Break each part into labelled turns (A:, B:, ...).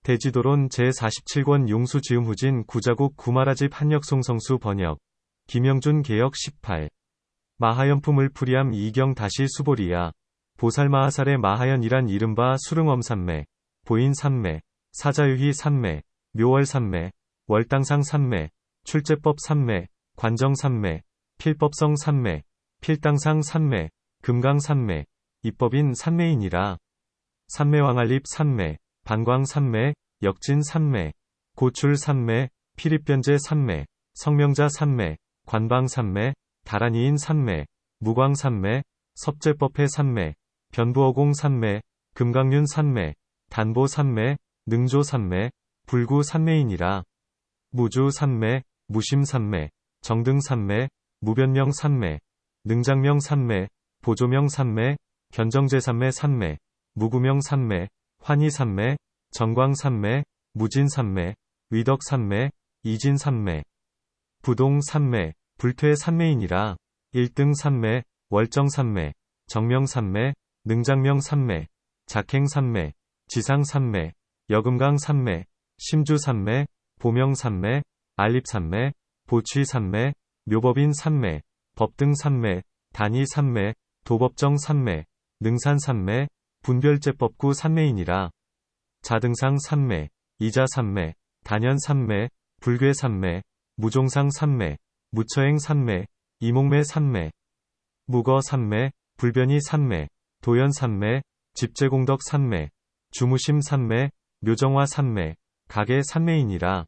A: 대지도론 제47권 용수지음후진 구자국 구마라집 한역송성수 번역. 김영준 개역 18. 마하연품을 풀이함 이경 다시 수보리야. 보살마하살의 마하연이란 이른바 수릉엄산매, 보인산매, 사자유희 산매, 묘월산매, 월당상 산매, 출제법 산매, 관정산매, 필법성 산매, 필당상 산매, 금강산매, 입법인 산매이니라. 산매왕알립 산매, 반광 산매, 역진 산매, 고출 산매, 피립변제 산매, 성명자 산매, 관방 산매, 다란이인 산매, 무광 산매, 섭제법회 산매, 변부어공 산매, 금강륜 산매, 단보 산매, 능조 산매, 불구 산매이니라. 무주 산매, 무심 산매, 정등 산매, 무변명 산매, 능장명 산매, 보조명 산매, 견정제 산매 산매, 무구명 산매, 환희 산매, 정광 산매, 무진 산매, 위덕 산매, 이진 산매, 부동 산매, 불퇴 산매이니라. 1등 산매, 월정 산매, 정명 산매, 능장명 산매, 작행 산매, 지상 산매, 여금강 산매, 심주 산매, 보명 산매, 알립 산매, 보취 산매, 묘법인 산매, 법등 산매, 단위 산매, 도법정 산매, 능산 산매, 분별제법구 산매이니라. 자등상 산매, 이자 산매, 단연 산매, 불괴 산매, 무종상 산매, 무처행 산매, 이목매 산매, 무거 산매, 불변이 산매, 도연 산매, 집재공덕 산매, 주무심 산매, 묘정화 산매, 가계 산매이니라.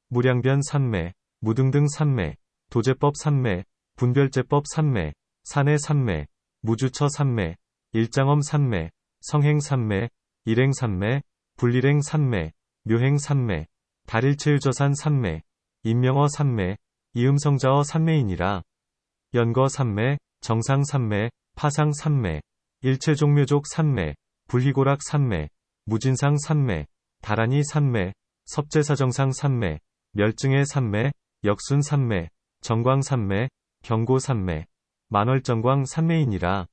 A: 무량변 산매, 무등등 산매, 도제법 산매, 분별제법 산매, 산해 산매, 무주처 산매, 일장엄 산매, 성행 산매, 일행 산매, 불일행 산매, 묘행 산매, 달일체유저산 산매, 인명어 산매, 이음성자어 산매이니라. 연거 산매, 정상 산매, 파상 산매, 일체종묘족 산매, 불희고락 산매, 무진상 산매, 다란이 산매, 섭제사정상 산매, 멸증의 산매, 역순 산매, 정광 산매, 경고 산매, 만월정광 산매이니라.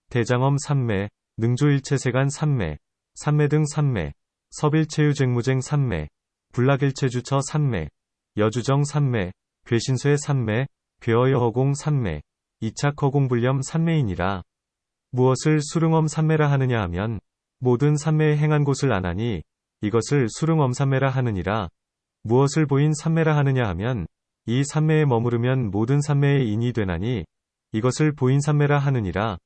A: 대장엄 산매, 능조일체세간 산매, 산매 등 산매, 섭일체유쟁무쟁 산매, 불락일체주처 산매, 여주정 산매, 괴신쇠 산매, 괴어여허공 산매, 이착허공불념 산매이니라. 무엇을 수릉엄 산매라 하느냐 하면 모든 산매에 행한 곳을 안하니 이것을 수릉엄 산매라 하느니라. 무엇을 보인 산매라 하느냐 하면 이 산매에 머무르면 모든 산매의 인이 되나니 이것을 보인 산매라 하느니라.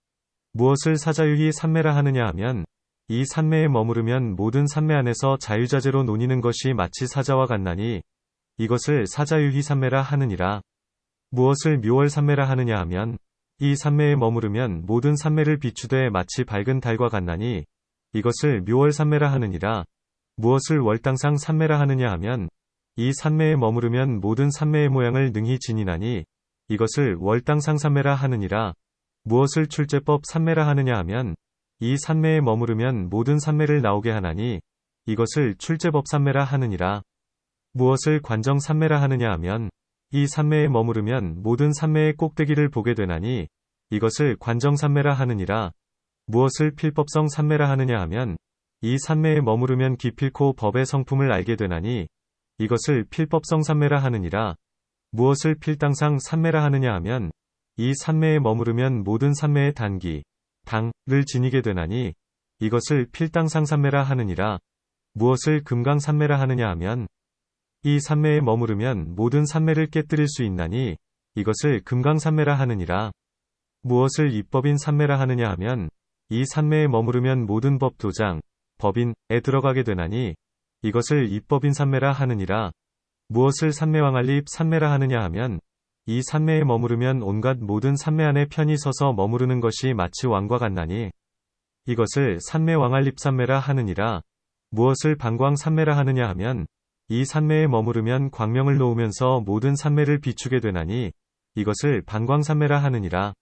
A: 무엇을 사자유희 산매라 하느냐 하면 이 산매에 머무르면 모든 산매 안에서 자유자재로 논이는 것이 마치 사자와 같나니 이것을 사자유희 산매라 하느니라. 무엇을 묘월 산매라 하느냐 하면 이 산매에 머무르면 모든 산매를 비추되 마치 밝은 달과 같나니 이것을 묘월 산매라 하느니라. 무엇을 월당상 산매라 하느냐 하면 이 산매에 머무르면 모든 산매의 모양을 능히 지니나니 이것을 월당상 산매라 하느니라. 무엇을 출제법 산매라 하느냐 하면 이 산매에 머무르면 모든 산매를 나오게 하나니 이것을 출제법 산매라 하느니라. 무엇을 관정 산매라 하느냐 하면 이 산매에 머무르면 모든 산매의 꼭대기를 보게 되나니 이것을 관정 산매라 하느니라. 무엇을 필법성 산매라 하느냐 하면 이 산매에 머무르면 기필코 법의 성품을 알게 되나니 이것을 필법성 산매라 하느니라. 무엇을 필당상 산매라 하느냐 하면 이 산매에 머무르면 모든 산매의 단기, 당을 지니게 되나니 이것을 필당상 산매라 하느니라. 무엇을 금강 산매라 하느냐 하면 이 산매에 머무르면 모든 산매를 깨뜨릴 수 있나니 이것을 금강 산매라 하느니라. 무엇을 입법인 산매라 하느냐 하면 이 산매에 머무르면 모든 법 도장, 법인에 들어가게 되나니 이것을 입법인 산매라 하느니라. 무엇을 산매왕알립 산매라 하느냐 하면 이 산매에 머무르면 온갖 모든 산매 안에 편히 서서 머무르는 것이 마치 왕과 같나니 이것을 산매왕알립 산매라 하느니라. 무엇을 방광 산매라 하느냐 하면 이 산매에 머무르면 광명을 놓으면서 모든 산매를 비추게 되나니 이것을 방광 산매라 하느니라.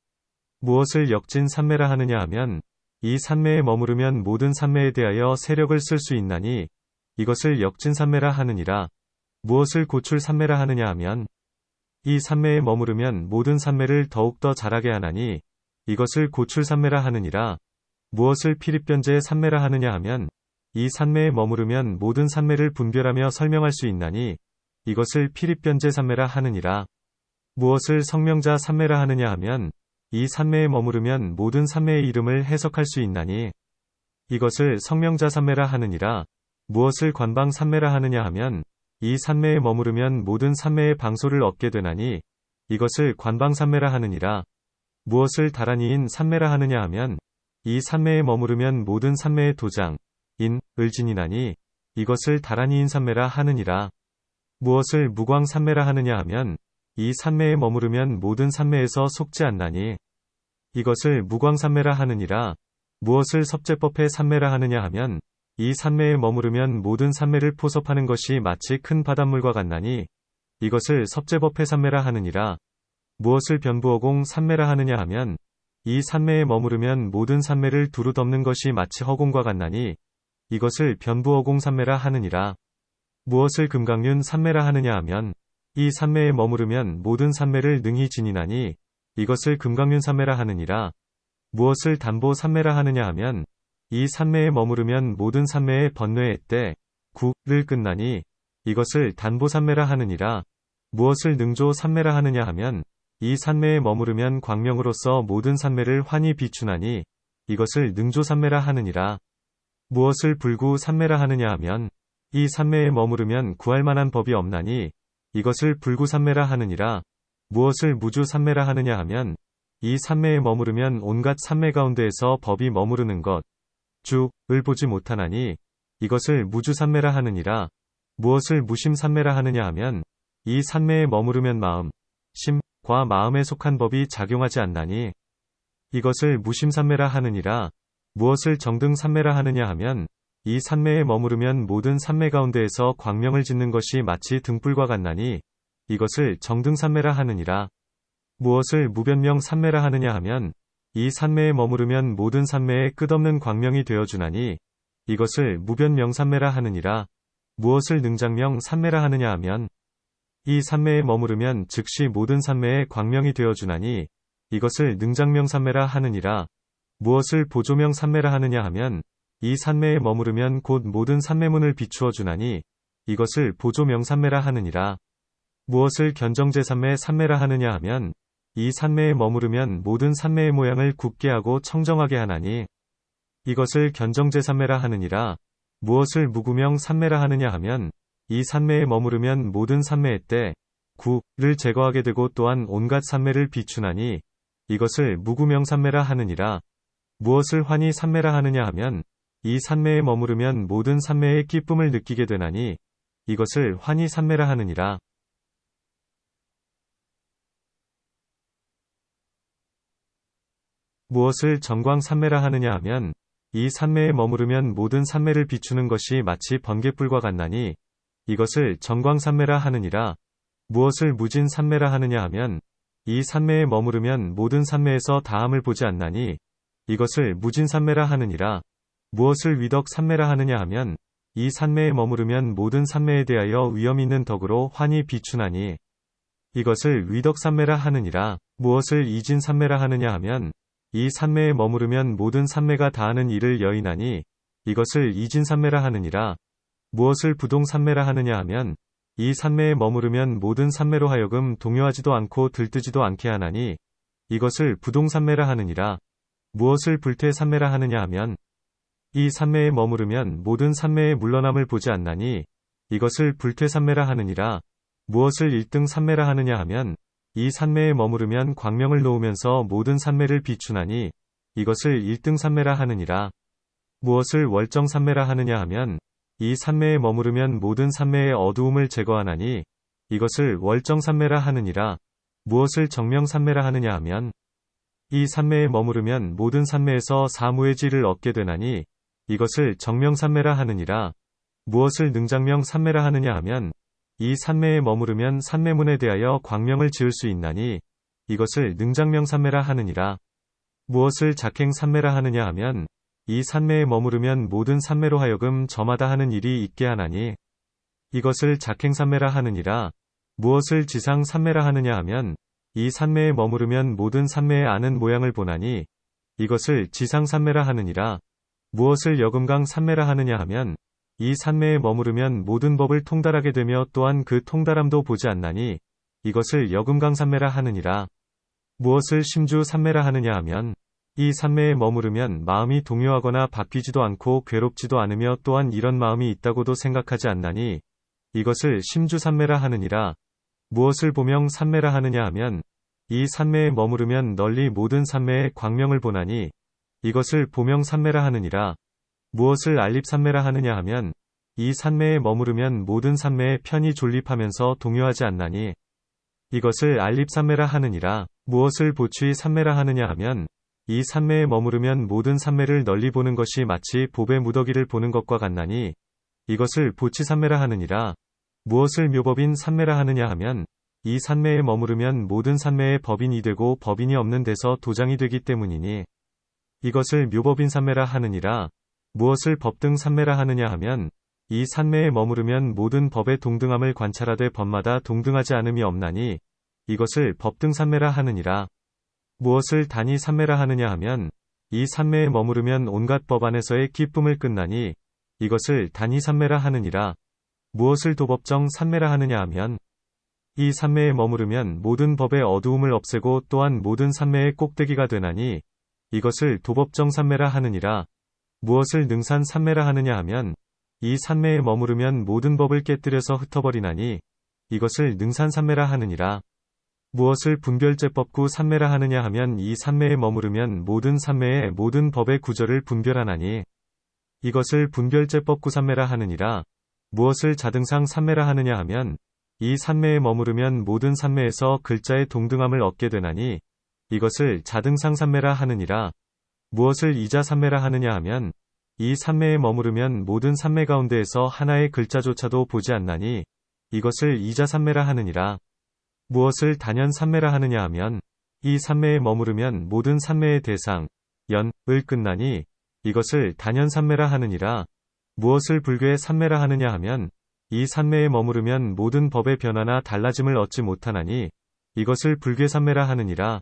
A: 무엇을 역진 산매라 하느냐 하면 이 산매에 머무르면 모든 산매에 대하여 세력을 쓸 수 있나니 이것을 역진 산매라 하느니라. 무엇을 고출 산매라 하느냐 하면 이 산매에 머무르면 모든 산매를 더욱더 자라게 하나니 이것을 고출 산매라 하느니라. 무엇을 피립변제 산매라 하느냐 하면 이 산매에 머무르면 모든 산매를 분별하며 설명할 수 있나니 이것을 피립변제 산매라 하느니라. 무엇을 성명자 산매라 하느냐 하면 이 산매에 머무르면 모든 산매의 이름을 해석할 수 있나니 이것을 성명자 산매라 하느니라. 무엇을 관방 산매라 하느냐 하면 이 산매에 머무르면 모든 산매의 방소를 얻게 되나니 이것을 관방 산매라 하느니라. 무엇을 다란이인 산매라 하느냐 하면 이 산매에 머무르면 모든 산매의 도장, 인, 을 지니나니 이것을 다란이인 산매라 하느니라. 무엇을 무광 산매라 하느냐 하면 이 산매에 머무르면 모든 산매에서 속지 않나니 이것을 무광 산매라 하느니라. 무엇을 섭제법의 산매라 하느냐 하면 이 산매에 머무르면 모든 산매를 포섭하는 것이 마치 큰 바닷물과 같나니 이것을 섭제법의 산매라 하느니라. 무엇을 변부어공 산매라 하느냐 하면 이 산매에 머무르면 모든 산매를 두루 덮는 것이 마치 허공과 같나니 이것을 변부어공 산매라 하느니라. 무엇을 금강륜 산매라 하느냐 하면 이 산매에 머무르면 모든 산매를 능히 지니나니 이것을 금강륜 산매라 하느니라. 무엇을 담보 산매라 하느냐 하면 이 산매에 머무르면 모든 산매의 번뇌의 때, 구를 끝나니 이것을 단보 산매라 하느니라. 무엇을 능조 산매라 하느냐 하면 이 산매에 머무르면 광명으로서 모든 산매를 환히 비추나니 이것을 능조 산매라 하느니라. 무엇을 불구 산매라 하느냐 하면 이 산매에 머무르면 구할 만한 법이 없나니 이것을 불구 산매라 하느니라. 무엇을 무주 산매라 하느냐 하면 이 산매에 머무르면 온갖 산매 가운데에서 법이 머무르는 것, 주,을 보지 못하나니 이것을 무주 산매라 하느니라. 무엇을 무심 산매라 하느냐 하면 이 산매에 머무르면 마음, 심과 마음에 속한 법이 작용하지 않나니 이것을 무심 산매라 하느니라. 무엇을 정등 산매라 하느냐 하면 이 산매에 머무르면 모든 산매 가운데에서 광명을 짓는 것이 마치 등불과 같나니 이것을 정등 산매라 하느니라. 무엇을 무변명 산매라 하느냐 하면 이 산매에 머무르면 모든 산매에 끝없는 광명이 되어주나니 이것을 무변명 산매라 하느니라. 무엇을 능장명 산매라 하느냐 하면 이 산매에 머무르면 즉시 모든 산매에 광명이 되어주나니 이것을 능장명 산매라 하느니라. 무엇을 보조명 산매라 하느냐 하면 이 산매에 머무르면 곧 모든 산매문을 비추어 주나니 이것을 보조명 산매라 하느니라. 무엇을 견정제 산매 산매라 하느냐 하면 이 산매에 머무르면 모든 산매의 모양을 굽게 하고 청정하게 하나니 이것을 견정제 산매라 하느니라. 무엇을 무구명 산매라 하느냐 하면 이 산매에 머무르면 모든 산매의 때, 구를 제거하게 되고 또한 온갖 산매를 비추나니 이것을 무구명 산매라 하느니라. 무엇을 환히 산매라 하느냐 하면 이 산매에 머무르면 모든 산매의 기쁨을 느끼게 되나니 이것을 환히 산매라 하느니라. 무엇을 정광 산매라 하느냐 하면 이 산매에 머무르면 모든 산매를 비추는 것이 마치 번갯불과 같나니 이것을 정광 산매라 하느니라. 무엇을 무진 산매라 하느냐 하면 이 산매에 머무르면 모든 산매에서 다함을 보지 않나니 이것을 무진 산매라 하느니라. 무엇을 위덕 산매라 하느냐 하면 이 산매에 머무르면 모든 산매에 대하여 위엄 있는 덕으로 환히 비추나니 이것을 위덕 산매라 하느니라. 무엇을 이진 산매라 하느냐 하면 이 산매에 머무르면 모든 산매가 다하는 일을 여인하니 이것을 이진 산매라 하느니라. 무엇을 부동 산매라 하느냐 하면 이 산매에 머무르면 모든 산매로 하여금 동요하지도 않고 들뜨지도 않게 하나니 이것을 부동 산매라 하느니라. 무엇을 불퇴 산매라 하느냐 하면 이 산매에 머무르면 모든 산매의 물러남을 보지 않나니 이것을 불퇴 산매라 하느니라. 무엇을 일등 산매라 하느냐 하면 이 산매에 머무르면 광명을 놓으면서 모든 산매를 비추나니 이것을 일등 산매라 하느니라. 무엇을 월정 산매라 하느냐 하면 이 산매에 머무르면 모든 산매의 어두움을 제거하나니 이것을 월정 산매라 하느니라. 무엇을 정명 산매라 하느냐 하면 이 산매에 머무르면 모든 산매에서 사무의 질을 얻게 되나니 이것을 정명 산매라 하느니라. 무엇을 능장명 산매라 하느냐 하면 이 산매에 머무르면 산매문에 대하여 광명을 지을 수 있나니 이것을 능장명 산매라 하느니라. 무엇을 작행 산매라 하느냐 하면 이 산매에 머무르면 모든 산매로 하여금 저마다 하는 일이 있게 하나니 이것을 작행 산매라 하느니라. 무엇을 지상 산매라 하느냐 하면 이 산매에 머무르면 모든 산매의 아는 모양을 보나니 이것을 지상 산매라 하느니라. 무엇을 여금강 산매라 하느냐 하면 이 산매에 머무르면 모든 법을 통달하게 되며 또한 그 통달함도 보지 않나니 이것을 여금강 산매라 하느니라. 무엇을 심주 산매라 하느냐 하면 이 산매에 머무르면 마음이 동요하거나 바뀌지도 않고 괴롭지도 않으며 또한 이런 마음이 있다고도 생각하지 않나니 이것을 심주 산매라 하느니라. 무엇을 보명 산매라 하느냐 하면 이 산매에 머무르면 널리 모든 산매의 광명을 보나니 이것을 보명 산매라 하느니라. 무엇을 알립 산매라 하느냐 하면 이 산매에 머무르면 모든 산매에 편히 존립하면서 동요하지 않나니 이것을 알립 산매라 하느니라. 무엇을 보취 산매라 하느냐 하면 이 산매에 머무르면 모든 산매를 널리 보는 것이 마치 봅의 무더기를 보는 것과 같나니 이것을 보치 산매라 하느니라. 무엇을 묘법인 산매라 하느냐 하면 이 산매에 머무르면 모든 산매의 법인이 되고 법인이 없는 데서 도장이 되기 때문이니 이것을 묘법인 산매라 하느니라. 무엇을 법등 산매라 하느냐 하면 이 산매에 머무르면 모든 법의 동등함을 관찰하되 법마다 동등하지 않음이 없나니 이것을 법등 산매라 하느니라. 무엇을 단위 산매라 하느냐 하면 이 산매에 머무르면 온갖 법 안에서의 기쁨을 끝나니 이것을 단위 산매라 하느니라. 무엇을 도법정 산매라 하느냐 하면 이 산매에 머무르면 모든 법의 어두움을 없애고 또한 모든 산매의 꼭대기가 되나니 이것을 도법정 산매라 하느니라. 무엇을 능산 산매라 하느냐 하면 이 산매에 머무르면 모든 법을 깨뜨려서 흩어버리나니 이것을 능산 산매라 하느니라. 무엇을 분별제법구 산매라 하느냐 하면 이 산매에 머무르면 모든 산매의 모든 법의 구절을 분별하나니 이것을 분별제법구 산매라 하느니라. 무엇을 자등상 산매라 하느냐 하면 이 산매에 머무르면 모든 산매에서 글자의 동등함을 얻게 되나니 이것을 자등상 산매라 하느니라. 무엇을 이자 산매라 하느냐 하면 이 산매에 머무르면 모든 산매 가운데에서 하나의 글자조차도 보지 않나니 이것을 이자 산매라 하느니라. 무엇을 단연 산매라 하느냐 하면 이 산매에 머무르면 모든 산매의 대상, 연을 끝나니 이것을 단연 산매라 하느니라. 무엇을 불교의 산매라 하느냐 하면 이 산매에 머무르면 모든 법의 변화나 달라짐을 얻지 못하나니 이것을 불교 산매라 하느니라.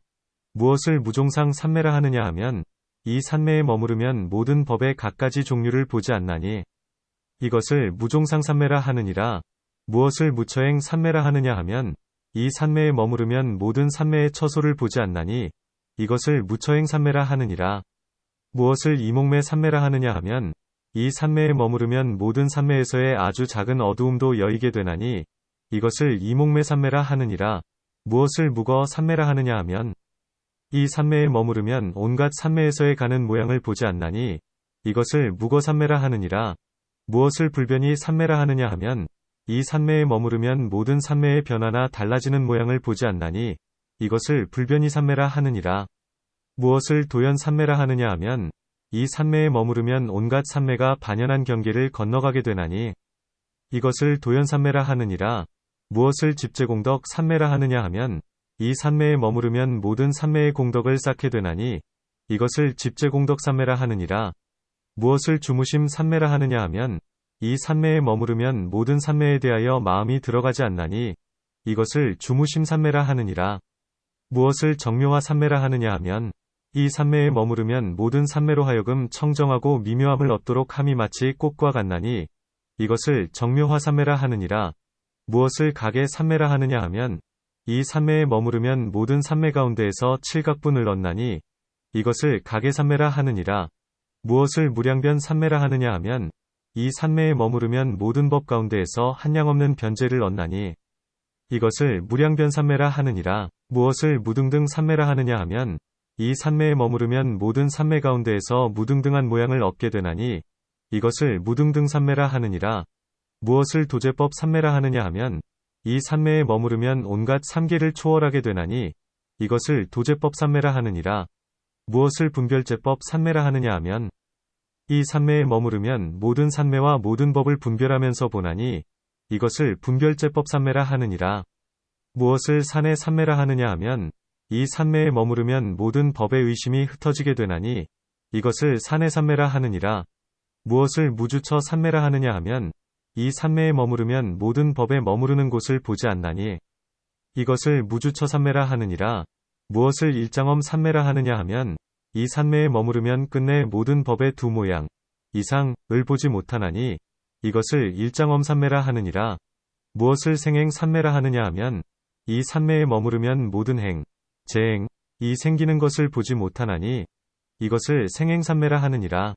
A: 무엇을 무종상 산매라 하느냐 하면 이 산매에 머무르면 모든 법의 갖가지 종류를 보지 않나니 이것을 무종상 산매라 하느니라. 무엇을 무처행 산매라 하느냐 하면 이 산매에 머무르면 모든 산매의 처소를 보지 않나니 이것을 무처행 산매라 하느니라. 무엇을 이목매 산매라 하느냐 하면 이 산매에 머무르면 모든 산매에서의 아주 작은 어두움도 여이게 되나니 이것을 이목매 산매라 하느니라. 무엇을 묵어 산매라 하느냐 하면 이 산매에 머무르면 온갖 산매에서의 가는 모양을 보지 않나니 이것을 묵어 산매라 하느니라. 무엇을 불변이 산매라 하느냐 하면 이 산매에 머무르면 모든 산매의 변화나 달라지는 모양을 보지 않나니 이것을 불변이 산매라 하느니라. 무엇을 도연 산매라 하느냐 하면 이 산매에 머무르면 온갖 산매가 반연한 경계를 건너가게 되나니 이것을 도연 산매라 하느니라. 무엇을 집재공덕 산매라 하느냐 하면 이 산매에 머무르면 모든 산매의 공덕을 쌓게 되나니 이것을 집재공덕 산매라 하느니라. 무엇을 주무심 산매라 하느냐 하면 이 산매에 머무르면 모든 산매에 대하여 마음이 들어가지 않나니 이것을 주무심 산매라 하느니라. 무엇을 정묘화 산매라 하느냐 하면 이 산매에 머무르면 모든 산매로 하여금 청정하고 미묘함을 얻도록 함이 마치 꽃과 같나니 이것을 정묘화 산매라 하느니라. 무엇을 각의 산매라 하느냐 하면 이 산매에 머무르면 모든 산매 가운데에서 칠각분을 얻나니 이것을 각의 산매라 하느니라. 무엇을 무량변 산매라 하느냐 하면 이 산매에 머무르면 모든 법 가운데에서 한량없는 변제를 얻나니 이것을 무량변 산매라 하느니라. 무엇을 무등등 산매라 하느냐 하면 이 산매에 머무르면 모든 산매 가운데에서 무등등한 모양을 얻게 되나니 이것을 무등등 산매라 하느니라. 무엇을 도제법 산매라 하느냐 하면 이 산매에 머무르면 온갖 삼계를 초월하게 되나니 이것을 도제법 산매라 하느니라. 무엇을 분별제법 산매라 하느냐 하면 이 산매에 머무르면 모든 산매와 모든 법을 분별하면서 보나니 이것을 분별제법 산매라 하느니라. 무엇을 산의 산매라 하느냐 하면 이 산매에 머무르면 모든 법의 의심이 흩어지게 되나니 이것을 산의 산매라 하느니라. 무엇을 무주처 산매라 하느냐 하면 이 산매에 머무르면 모든 법에 머무르는 곳을 보지 않나니 이것을 무주처 산매라 하느니라. 무엇을 일장엄 산매라 하느냐 하면 이 산매에 머무르면 끝내 모든 법의 두 모양, 이상을 보지 못하나니 이것을 일장엄삼매라 하느니라. 무엇을 생행삼매라 하느냐 하면 이 삼매에 머무르면 모든 행, 재행, 이 생기는 것을 보지 못하나니 이것을 생행삼매라 하느니라.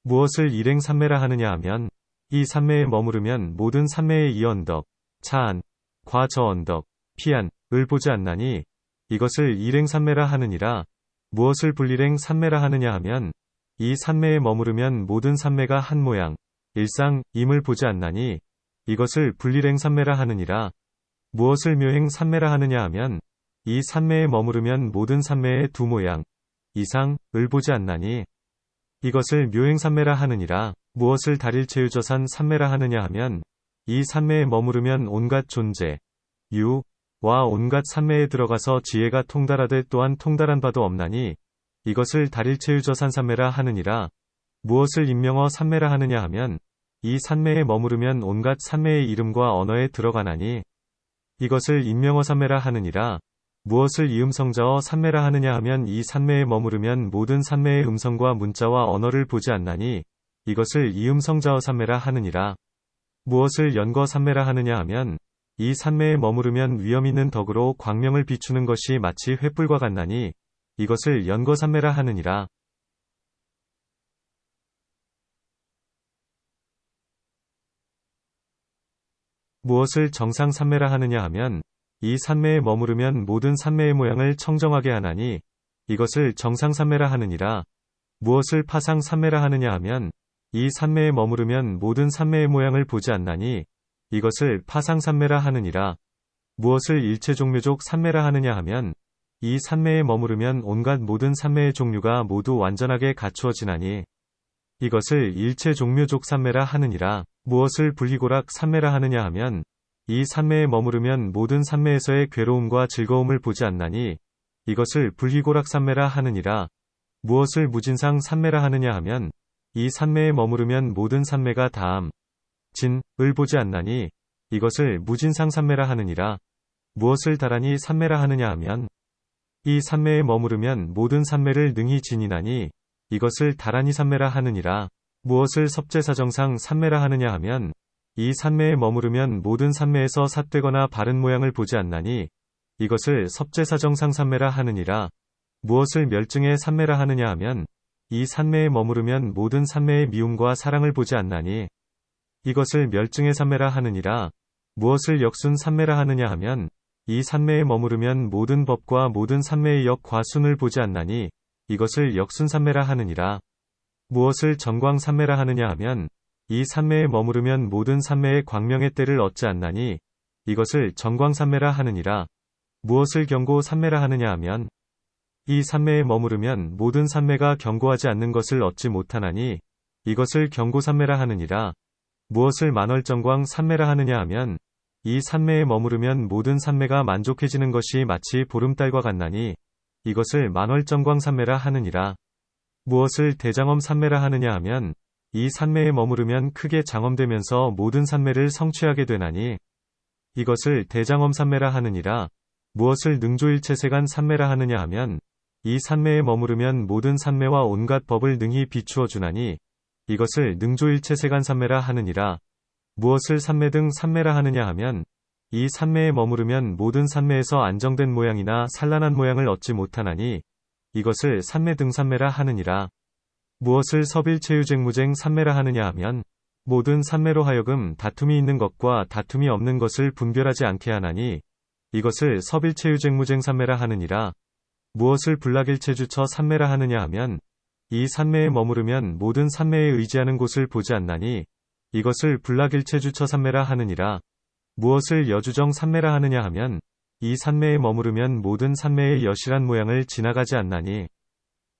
A: 무엇을 일행삼매라 하느냐 하면 이 삼매에 머무르면 모든 삼매의 이 언덕, 차안, 과 저 언덕, 피안을 보지 않나니 이것을 일행삼매라 하느니라. 무엇을 불일행삼매라 하느냐 하면 이 삼매에 머무르면 모든 삼매가 한 모양, 일상임을 보지 않나니 이것을 불일행삼매라 하느니라. 무엇을 묘행삼매라 하느냐 하면 이 삼매에 머무르면 모든 삼매의 두 모양, 이상을 보지 않나니 이것을 묘행삼매라 하느니라. 무엇을 다릴체유저산 삼매라 하느냐 하면 이 삼매에 머무르면 온갖 존재, 유와 온갖 삼매에 들어가서 지혜가 통달하되 또한 통달한 바도 없나니 이것을 다릴체유저산 삼매라 하느니라. 무엇을 인명어 삼매라 하느냐 하면 이 삼매에 머무르면 온갖 삼매의 이름과 언어에 들어가나니 이것을 인명어 삼매라 하느니라. 무엇을 이음성자어 삼매라 하느냐 하면 이 삼매에 머무르면 모든 삼매의 음성과 문자와 언어를 보지 않나니 이것을 이음성자어 삼매라 하느니라. 무엇을 연거 삼매라 하느냐 하면 이 삼매에 머무르면 위엄 있는 덕으로 광명을 비추는 것이 마치 횃불과 같나니 이것을 연거 삼매라 하느니라. 무엇을 정상 삼매라 하느냐 하면 이 삼매에 머무르면 모든 삼매의 모양을 청정하게 하나니 이것을 정상 삼매라 하느니라. 무엇을 파상 삼매라 하느냐 하면 이 삼매에 머무르면 모든 삼매의 모양을 보지 않나니 이것을 파상 삼매라 하느니라. 무엇을 일체 종묘족 삼매라 하느냐 하면 이 삼매에 머무르면 온갖 모든 삼매의 종류가 모두 완전하게 갖추어지나니 이것을 일체 종묘족 삼매라 하느니라. 무엇을 불희고락 삼매라 하느냐 하면 이 삼매에 머무르면 모든 삼매에서의 괴로움과 즐거움을 보지 않나니 이것을 불희고락 삼매라 하느니라. 무엇을 무진상 삼매라 하느냐 하면 이 삼매에 머무르면 모든 삼매가 다함, 진을 보지 않나니 이것을 무진상 삼매라 하느니라. 무엇을 다란히 삼매라 하느냐 하면 이 삼매에 머무르면 모든 삼매를 능히 지니나니 이것을 다란히 삼매라 하느니라. 무엇을 섭제사정상 삼매라 하느냐 하면 이 삼매에 머무르면 모든 삼매에서 삿되거나 바른 모양을 보지 않나니 이것을 섭제사정상 삼매라 하느니라. 무엇을 멸증의 삼매라 하느냐 하면 이 삼매에 머무르면 모든 삼매의 미움과 사랑을 보지 않나니 이것을 멸증의 삼매라 하느니라. 무엇을 역순 삼매라 하느냐 하면 이 삼매에 머무르면 모든 법과 모든 삼매의 역과 순을 보지 않나니 이것을 역순 삼매라 하느니라. 무엇을 전광 삼매라 하느냐 하면 이 삼매에 머무르면 모든 삼매의 광명의 때를 얻지 않나니 이것을 전광 삼매라 하느니라. 무엇을 경고 삼매라 하느냐 하면 이 삼매에 머무르면 모든 삼매가 경고하지 않는 것을 얻지 못하나니 이것을 경고 삼매라 하느니라. 무엇을 만월정광 삼매라 하느냐 하면 이 삼매에 머무르면 모든 삼매가 만족해지는 것이 마치 보름달과 같나니 이것을 만월정광 삼매라 하느니라. 무엇을 대장엄 삼매라 하느냐 하면 이 삼매에 머무르면 크게 장엄되면서 모든 삼매를 성취하게 되나니 이것을 대장엄 삼매라 하느니라. 무엇을 능조일체세간 삼매라 하느냐 하면 이 삼매에 머무르면 모든 삼매와 온갖 법을 능히 비추어 주나니 이것을 능조일체세간 삼매라 하느니라. 무엇을 삼매 등 삼매라 하느냐 하면 이 삼매에 머무르면 모든 삼매에서 안정된 모양이나 산란한 모양을 얻지 못하나니 이것을 삼매 등 삼매라 하느니라. 무엇을 섭일체유쟁무쟁 삼매라 하느냐 하면 모든 삼매로 하여금 다툼이 있는 것과 다툼이 없는 것을 분별하지 않게 하나니 이것을 섭일체유쟁무쟁 삼매라 하느니라. 무엇을 불락일체주처 삼매라 하느냐 하면 이 삼매에 머무르면 모든 삼매에 의지하는 곳을 보지 않나니 이것을 불락일체주처 삼매라 하느니라. 무엇을 여주정 삼매라 하느냐 하면 이 삼매에 머무르면 모든 삼매의 여실한 모양을 지나가지 않나니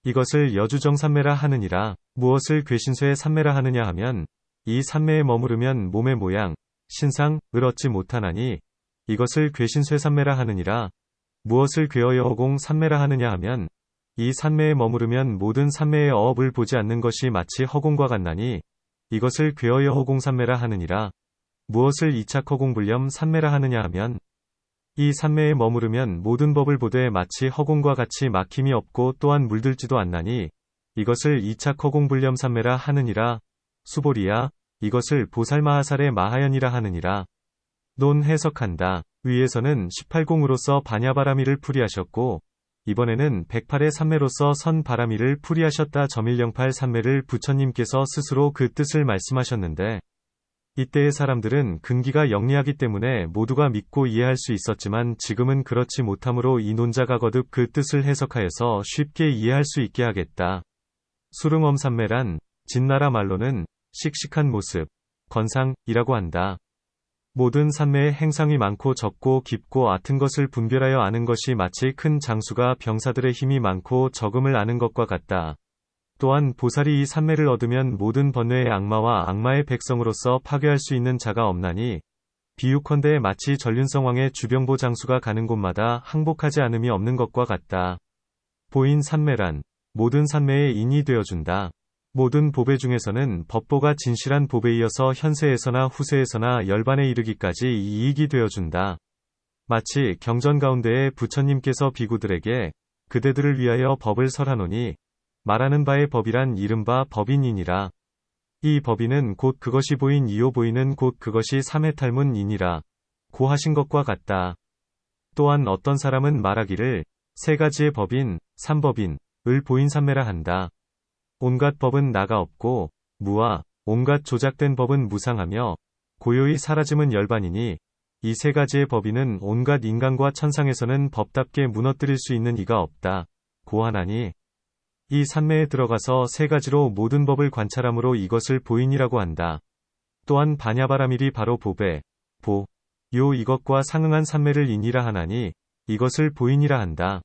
A: 이것을 여주정 삼매라 하느니라. 무엇을 괴신쇠 삼매라 하느냐 하면 이 삼매에 머무르면 몸의 모양, 신상을 얻지 못하나니 이것을 괴신쇠 삼매라 하느니라. 무엇을 괴어여 허공 삼매라 하느냐 하면 이 삼매에 머무르면 모든 삼매의 어업을 보지 않는 것이 마치 허공과 같나니 이것을 괴어여 허공 삼매라 하느니라. 무엇을 이착허공불념 삼매라 하느냐 하면 이 삼매에 머무르면 모든 법을 보되 마치 허공과 같이 막힘이 없고 또한 물들지도 않나니 이것을 2차 커공불념 삼매라 하느니라. 수보리야. 이것을 보살마하살의 마하연이라 하느니라. 논 해석한다. 위에서는 18공으로서 반야바라미를 풀이하셨고, 이번에는 108의 삼매로서 선바라미를 풀이하셨다. 점일령팔 삼매를 부처님께서 스스로 그 뜻을 말씀하셨는데, 이때의 사람들은 근기가 영리하기 때문에 모두가 믿고 이해할 수 있었지만 지금은 그렇지 못하므로 이 논자가 거듭 그 뜻을 해석하여서 쉽게 이해할 수 있게 하겠다. 수릉엄 삼매란 진나라 말로는 씩씩한 모습, 건상이라고 한다. 모든 삼매의 행상이 많고 적고 깊고 얕은 것을 분별하여 아는 것이 마치 큰 장수가 병사들의 힘이 많고 적음을 아는 것과 같다. 또한 보살이 이 삼매를 얻으면 모든 번뇌의 악마와 악마의 백성으로서 파괴할 수 있는 자가 없나니, 비유컨대 마치 전륜성왕의 주병보 장수가 가는 곳마다 항복하지 않음이 없는 것과 같다. 보인 삼매란 모든 삼매의 인이 되어준다. 모든 보배 중에서는 법보가 진실한 보배에 이어서 현세에서나 후세에서나 열반에 이르기까지 이익이 되어준다. 마치 경전 가운데에 부처님께서 비구들에게 그대들을 위하여 법을 설하노니 말하는 바의 법이란 이른바 법인이니라. 이 법인은 곧 그것이 보인 이요 보이는 곧 그것이 삼해탈문이니라. 고 하신 것과 같다. 또한 어떤 사람은 말하기를 세 가지의 법인, 삼법인을 보인 삼매라 한다. 온갖 법은 나가 없고 무아, 온갖 조작된 법은 무상하며 고요히 사라짐은 열반이니 이 세 가지의 법인은 온갖 인간과 천상에서는 법답게 무너뜨릴 수 있는 이가 없다. 고 하나니 이 삼매에 들어가서 세 가지로 모든 법을 관찰함으로 이것을 보인이라고 한다. 또한 반야바라밀이 바로 보배, 보, 요 이것과 상응한 삼매를 인이라 하나니 이것을 보인이라 한다.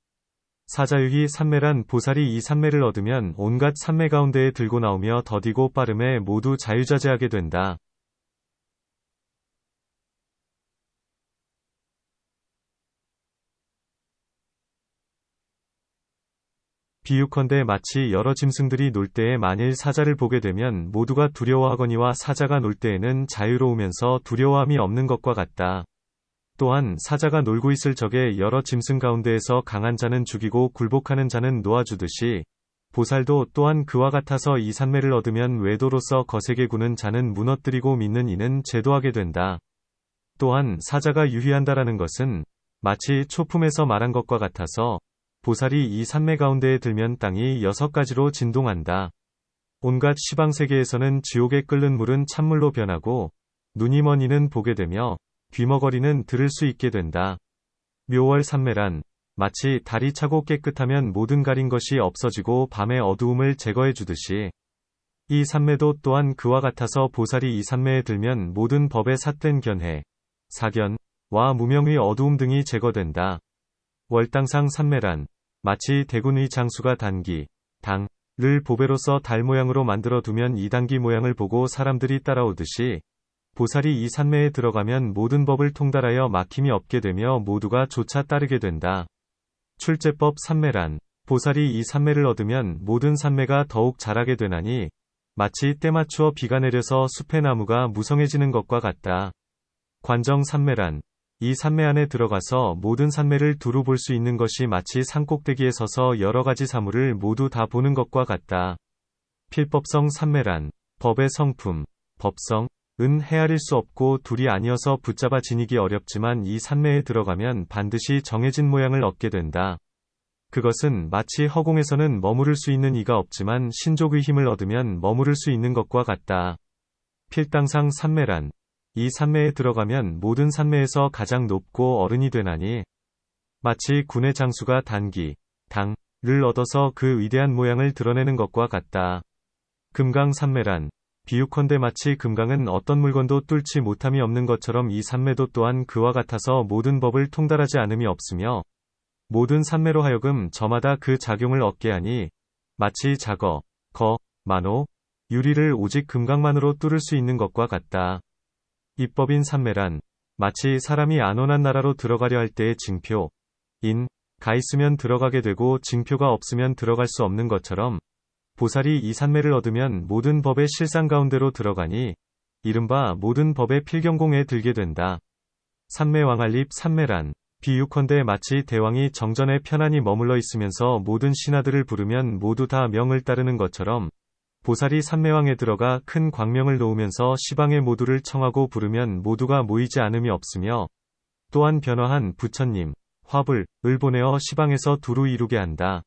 A: 사자유희 삼매란 보살이 이 삼매를 얻으면 온갖 삼매 가운데에 들고 나오며 더디고 빠름에 모두 자유자재하게 된다. 비유컨대 마치 여러 짐승들이 놀 때에 만일 사자를 보게 되면 모두가 두려워하거니와 사자가 놀 때에는 자유로우면서 두려워함이 없는 것과 같다. 또한 사자가 놀고 있을 적에 여러 짐승 가운데에서 강한 자는 죽이고 굴복하는 자는 놓아주듯이 보살도 또한 그와 같아서 이 삼매를 얻으면 외도로서 거세게 구는 자는 무너뜨리고 믿는 이는 제도하게 된다. 또한 사자가 유희한다라는 것은 마치 초품에서 말한 것과 같아서 보살이 이 삼매 가운데에 들면 땅이 6가지로 진동한다. 온갖 시방세계에서는 지옥에 끓는 물은 찬물로 변하고 눈이 먼 이는 보게 되며 귀머거리는 들을 수 있게 된다. 묘월 삼매란 마치 달이 차고 깨끗하면 모든 가린 것이 없어지고 밤의 어두움을 제거해 주듯이 이 삼매도 또한 그와 같아서 보살이 이 삼매에 들면 모든 법의 삿된 견해, 사견과 무명의 어두움 등이 제거된다. 월당상 삼매란 마치 대군의 장수가 단기, 당을 보배로서 달 모양으로 만들어 두면 이 단기 모양을 보고 사람들이 따라오듯이 보살이 이 삼매에 들어가면 모든 법을 통달하여 막힘이 없게 되며 모두가 조차 따르게 된다. 출제법 삼매란 보살이 이 삼매를 얻으면 모든 삼매가 더욱 자라게 되나니 마치 때맞추어 비가 내려서 숲의 나무가 무성해지는 것과 같다. 관정 삼매란 이 삼매 안에 들어가서 모든 삼매를 두루 볼 수 있는 것이 마치 산꼭대기에 서서 여러 가지 사물을 모두 다 보는 것과 같다. 필법성 삼매란 법의 성품, 법성, 은 헤아릴 수 없고 둘이 아니어서 붙잡아 지니기 어렵지만 이 삼매에 들어가면 반드시 정해진 모양을 얻게 된다. 그것은 마치 허공에서는 머무를 수 있는 이가 없지만 신족의 힘을 얻으면 머무를 수 있는 것과 같다. 필당상 삼매란 이 삼매에 들어가면 모든 삼매에서 가장 높고 어른이 되나니 마치 군의 장수가 단기, 당을 얻어서 그 위대한 모양을 드러내는 것과 같다. 금강 삼매란 비유컨대 마치 금강은 어떤 물건도 뚫지 못함이 없는 것처럼 이 삼매도 또한 그와 같아서 모든 법을 통달하지 않음이 없으며 모든 삼매로 하여금 저마다 그 작용을 얻게 하니 마치 자거, 거, 만호, 유리를 오직 금강만으로 뚫을 수 있는 것과 같다. 입법인 삼매란 마치 사람이 안온한 나라로 들어가려 할 때의 징표, 가 있으면 들어가게 되고 징표가 없으면 들어갈 수 없는 것처럼 보살이 이 삼매를 얻으면 모든 법의 실상 가운데로 들어가니 이른바 모든 법의 필경공에 들게 된다. 삼매왕할립 삼매란 비유컨대 마치 대왕이 정전에 편안히 머물러 있으면서 모든 신하들을 부르면 모두 다 명을 따르는 것처럼 보살이 산매왕에 들어가 큰 광명을 놓으면서 시방의 모두를 청하고 부르면 모두가 모이지 않음이 없으며 또한 변화한 부처님, 화불, 을 보내어 시방에서 두루 이루게 한다.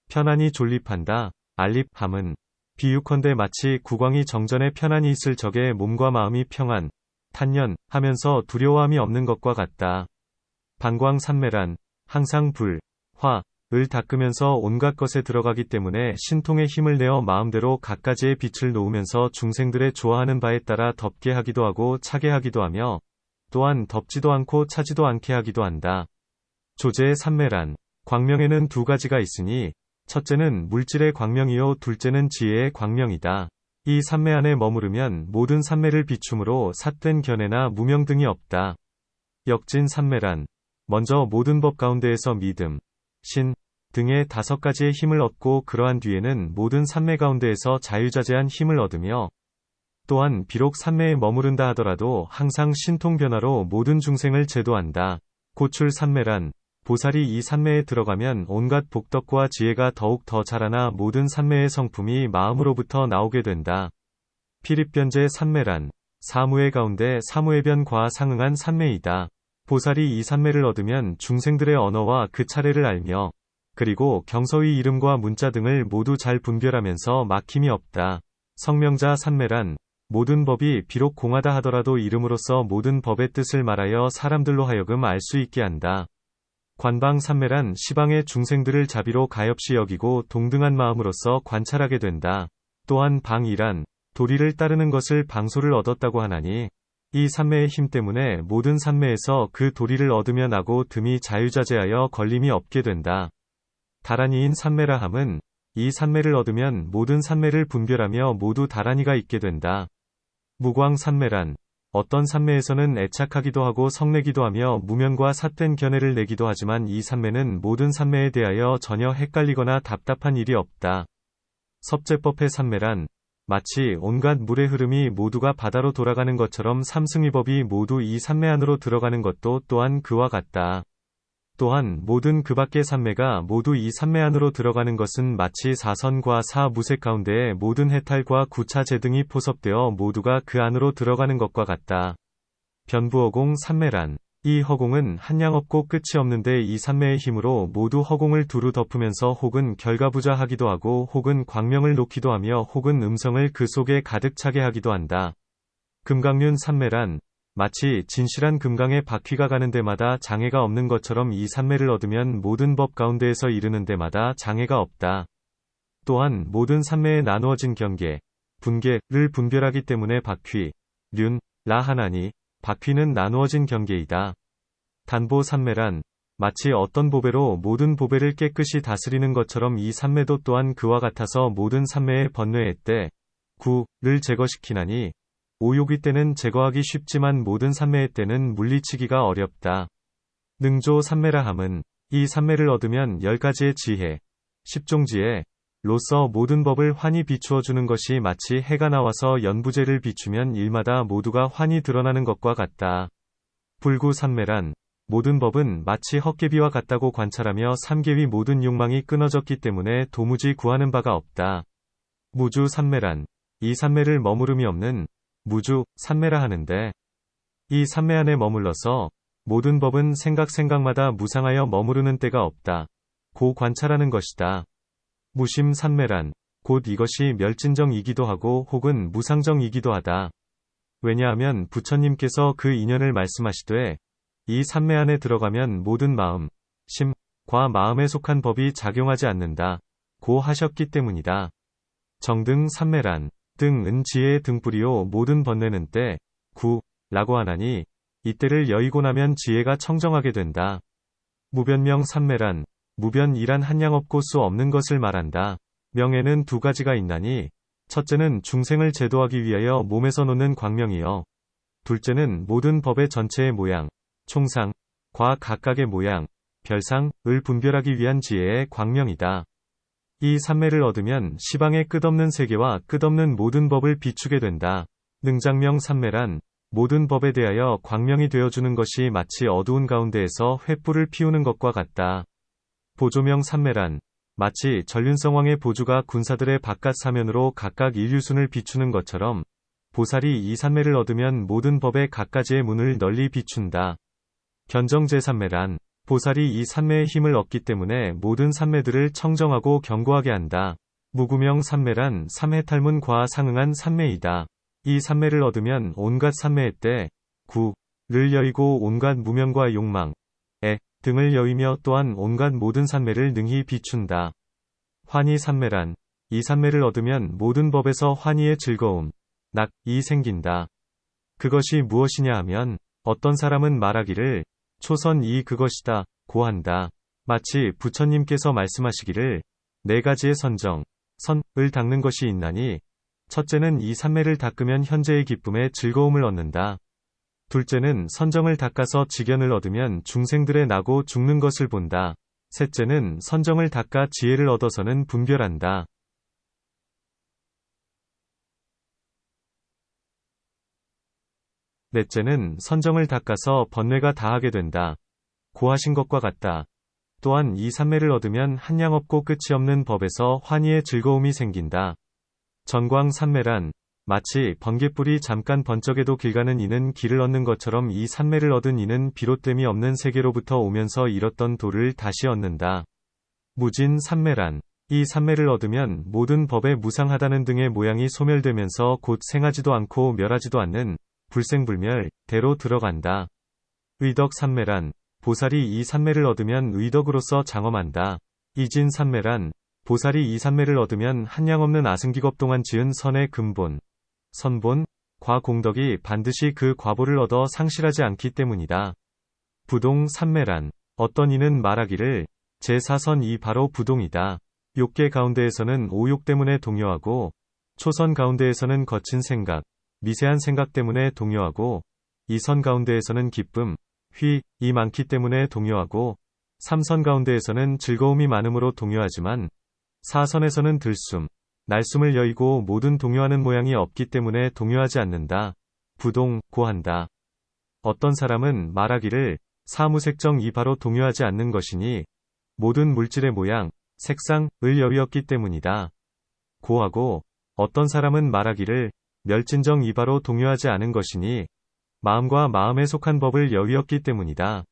A: 편안히 존립한다. 알립함은 비유컨대 마치 국왕이 정전에 편안히 있을 적에 몸과 마음이 평안, 탄연, 하면서 두려워함이 없는 것과 같다. 방광산매란 항상 불, 화, 을 닦으면서 온갖 것에 들어가기 때문에 신통의 힘을 내어 마음대로 갖가지의 빛을 놓으면서 중생들의 좋아하는 바에 따라 덥게 하기도 하고 차게 하기도 하며 또한 덥지도 않고 차지도 않게 하기도 한다. 조제의 산매란 광명에는 두 가지가 있으니 첫째는 물질의 광명이요 둘째는 지혜의 광명이다. 이 산매 안에 머무르면 모든 산매를 비춤으로 삿된 견해나 무명 등이 없다. 역진 산매란 먼저 모든 법 가운데에서 믿음, 신 등의 5가지의 힘을 얻고 그러한 뒤에는 모든 산매 가운데에서 자유자재한 힘을 얻으며 또한 비록 산매에 머무른다 하더라도 항상 신통 변화로 모든 중생을 제도한다. 고출 산매란 보살이 이 산매에 들어가면 온갖 복덕과 지혜가 더욱 더 자라나 모든 산매의 성품이 마음으로부터 나오게 된다. 피립변제 산매란 사무의 가운데 사무의 변과 상응한 산매이다. 보살이 이 산매를 얻으면 중생들의 언어와 그 차례를 알며 그리고 경서의 이름과 문자 등을 모두 잘 분별하면서 막힘이 없다. 성명자 산매란 모든 법이 비록 공하다 하더라도 이름으로써 모든 법의 뜻을 말하여 사람들로 하여금 알 수 있게 한다. 관방 산매란 시방의 중생들을 자비로 가엾이 여기고 동등한 마음으로써 관찰하게 된다. 또한 방이란 도리를 따르는 것을 방소를 얻었다고 하나니 이 산매의 힘 때문에 모든 산매에서 그 도리를 얻으며 나고 듬이 자유자재하여 걸림이 없게 된다. 다란이인 산매라 함은 이 산매를 얻으면 모든 산매를 분별하며 모두 다란이가 있게 된다. 무광 산매란 어떤 산매에서는 애착하기도 하고 성내기도 하며 무명과 삿된 견해를 내기도 하지만 이 산매는 모든 산매에 대하여 전혀 헷갈리거나 답답한 일이 없다. 섭제법의 산매란 마치 온갖 물의 흐름이 모두가 바다로 돌아가는 것처럼 삼승이법이 모두 이 산매 안으로 들어가는 것도 또한 그와 같다. 또한 모든 그 밖의 산매가 모두 이 산매 안으로 들어가는 것은 마치 사선과 사무색 가운데에 모든 해탈과 구차제 등이 포섭되어 모두가 그 안으로 들어가는 것과 같다. 변부허공 산매란 이 허공은 한량 없고 끝이 없는데 이 산매의 힘으로 모두 허공을 두루 덮으면서 혹은 결과부자하기도 하고 혹은 광명을 놓기도 하며 혹은 음성을 그 속에 가득 차게 하기도 한다. 금강륜 산매란 마치 진실한 금강에 바퀴가 가는 데마다 장애가 없는 것처럼 이 산매를 얻으면 모든 법 가운데에서 이르는 데마다 장애가 없다. 또한 모든 산매에 나누어진 경계, 분계를 분별하기 때문에 바퀴, 륜, 라 하나니 바퀴는 나누어진 경계이다. 단보 산매란 마치 어떤 보배로 모든 보배를 깨끗이 다스리는 것처럼 이 산매도 또한 그와 같아서 모든 산매의 번뇌의 때, 구를 제거시키나니 오욕의 때는 제거하기 쉽지만 모든 산매의 때는 물리치기가 어렵다. 능조 산매라 함은 이 산매를 얻으면 10가지의 지혜, 10종지혜, 로서 모든 법을 환히 비추어 주는 것이 마치 해가 나와서 연부제를 비추면 일마다 모두가 환히 드러나는 것과 같다. 불구 산매란 모든 법은 마치 헛개비와 같다고 관찰하며 삼계위 모든 욕망이 끊어졌기 때문에 도무지 구하는 바가 없다. 무주 산매란 이 산매를 머무름이 없는 무주 산매라 하는데 이 산매 안에 머물러서 모든 법은 생각마다 무상하여 머무르는 때가 없다. 고 관찰하는 것이다. 무심 산매란 곧 이것이 멸진정이기도 하고 혹은 무상정이기도 하다. 왜냐하면 부처님께서 그 인연을 말씀하시되 이 산매 안에 들어가면 모든 마음, 심과 마음에 속한 법이 작용하지 않는다. 고 하셨기 때문이다. 정등 산매란 등은 지혜의 등불이요 모든 번뇌는 때, 구라고 하나니 이때를 여의고 나면 지혜가 청정하게 된다. 무변명 산매란 무변이란 한량 없고 수 없는 것을 말한다. 명에는 2가지가 있나니 첫째는 중생을 제도하기 위하여 몸에서 놓는 광명이요. 둘째는 모든 법의 전체의 모양, 총상, 과 각각의 모양, 별상을 분별하기 위한 지혜의 광명이다. 이 산매를 얻으면 시방의 끝없는 세계와 끝없는 모든 법을 비추게 된다. 능장명 산매란 모든 법에 대하여 광명이 되어주는 것이 마치 어두운 가운데에서 횃불을 피우는 것과 같다. 보조명 삼매란 마치 전륜성왕의 보주가 군사들의 바깥 사면으로 각각 인류순을 비추는 것처럼 보살이 이 삼매를 얻으면 모든 법의 각가지의 문을 널리 비춘다. 견정제삼매란 보살이 이 삼매의 힘을 얻기 때문에 모든 삼매들을 청정하고 견고하게 한다. 무구명 삼매란 삼해탈문과 상응한 삼매이다. 이 삼매를 얻으면 온갖 삼매의 때, 를 여의고 온갖 무명과 욕망, 등을 여의며 또한 온갖 모든 삼매를 능히 비춘다. 환희 삼매란 이 삼매를 얻으면 모든 법에서 환희의 즐거움, 낙이 생긴다. 그것이 무엇이냐 하면 어떤 사람은 말하기를 초선이 그것이다 고 한다. 마치 부처님께서 말씀하시기를 네 가지의 선정, 선을 닦는 것이 있나니 첫째는 이 삼매를 닦으면 현재의 기쁨에 즐거움을 얻는다. 둘째는 선정을 닦아서 지견을 얻으면 중생들의 나고 죽는 것을 본다. 셋째는 선정을 닦아 지혜를 얻어서는 분별한다. 넷째는 선정을 닦아서 번뇌가 다하게 된다. 고 하신 것과 같다. 또한 이 삼매를 얻으면 한량 없고 끝이 없는 법에서 환희의 즐거움이 생긴다. 전광 삼매란 마치 번갯불이 잠깐 번쩍에도 길가는 이는 길을 얻는 것처럼 이 삼매를 얻은 이는 비롯됨이 없는 세계로부터 오면서 잃었던 도를 다시 얻는다. 무진 삼매란 이 삼매를 얻으면 모든 법에 무상하다는 등의 모양이 소멸되면서 곧 생하지도 않고 멸하지도 않는 불생불멸 대로 들어간다. 의덕 삼매란 보살이 이 삼매를 얻으면 의덕으로서 장엄한다. 이진 삼매란 보살이 이 삼매를 얻으면 한량없는 아승기겁 동안 지은 선의 근본, 선본, 과 공덕이 반드시 그 과보를 얻어 상실하지 않기 때문이다. 부동 삼매란 어떤 이는 말하기를 제4선이 바로 부동이다. 욕계 가운데에서는 오욕 때문에 동요하고 초선 가운데에서는 거친 생각, 미세한 생각 때문에 동요하고 이선 가운데에서는 기쁨, 휘이 많기 때문에 동요하고 삼선 가운데에서는 즐거움이 많음으로 동요하지만 사선에서는 들숨, 날숨을 여의고 모든 동요하는 모양이 없기 때문에 동요하지 않는다. 부동, 고한다. 어떤 사람은 말하기를 사무색정이 바로 동요하지 않는 것이니 모든 물질의 모양, 색상을 여의었기 때문이다. 고하고 어떤 사람은 말하기를 멸진정이 바로 동요하지 않은 것이니 마음과 마음에 속한 법을 여의었기 때문이다.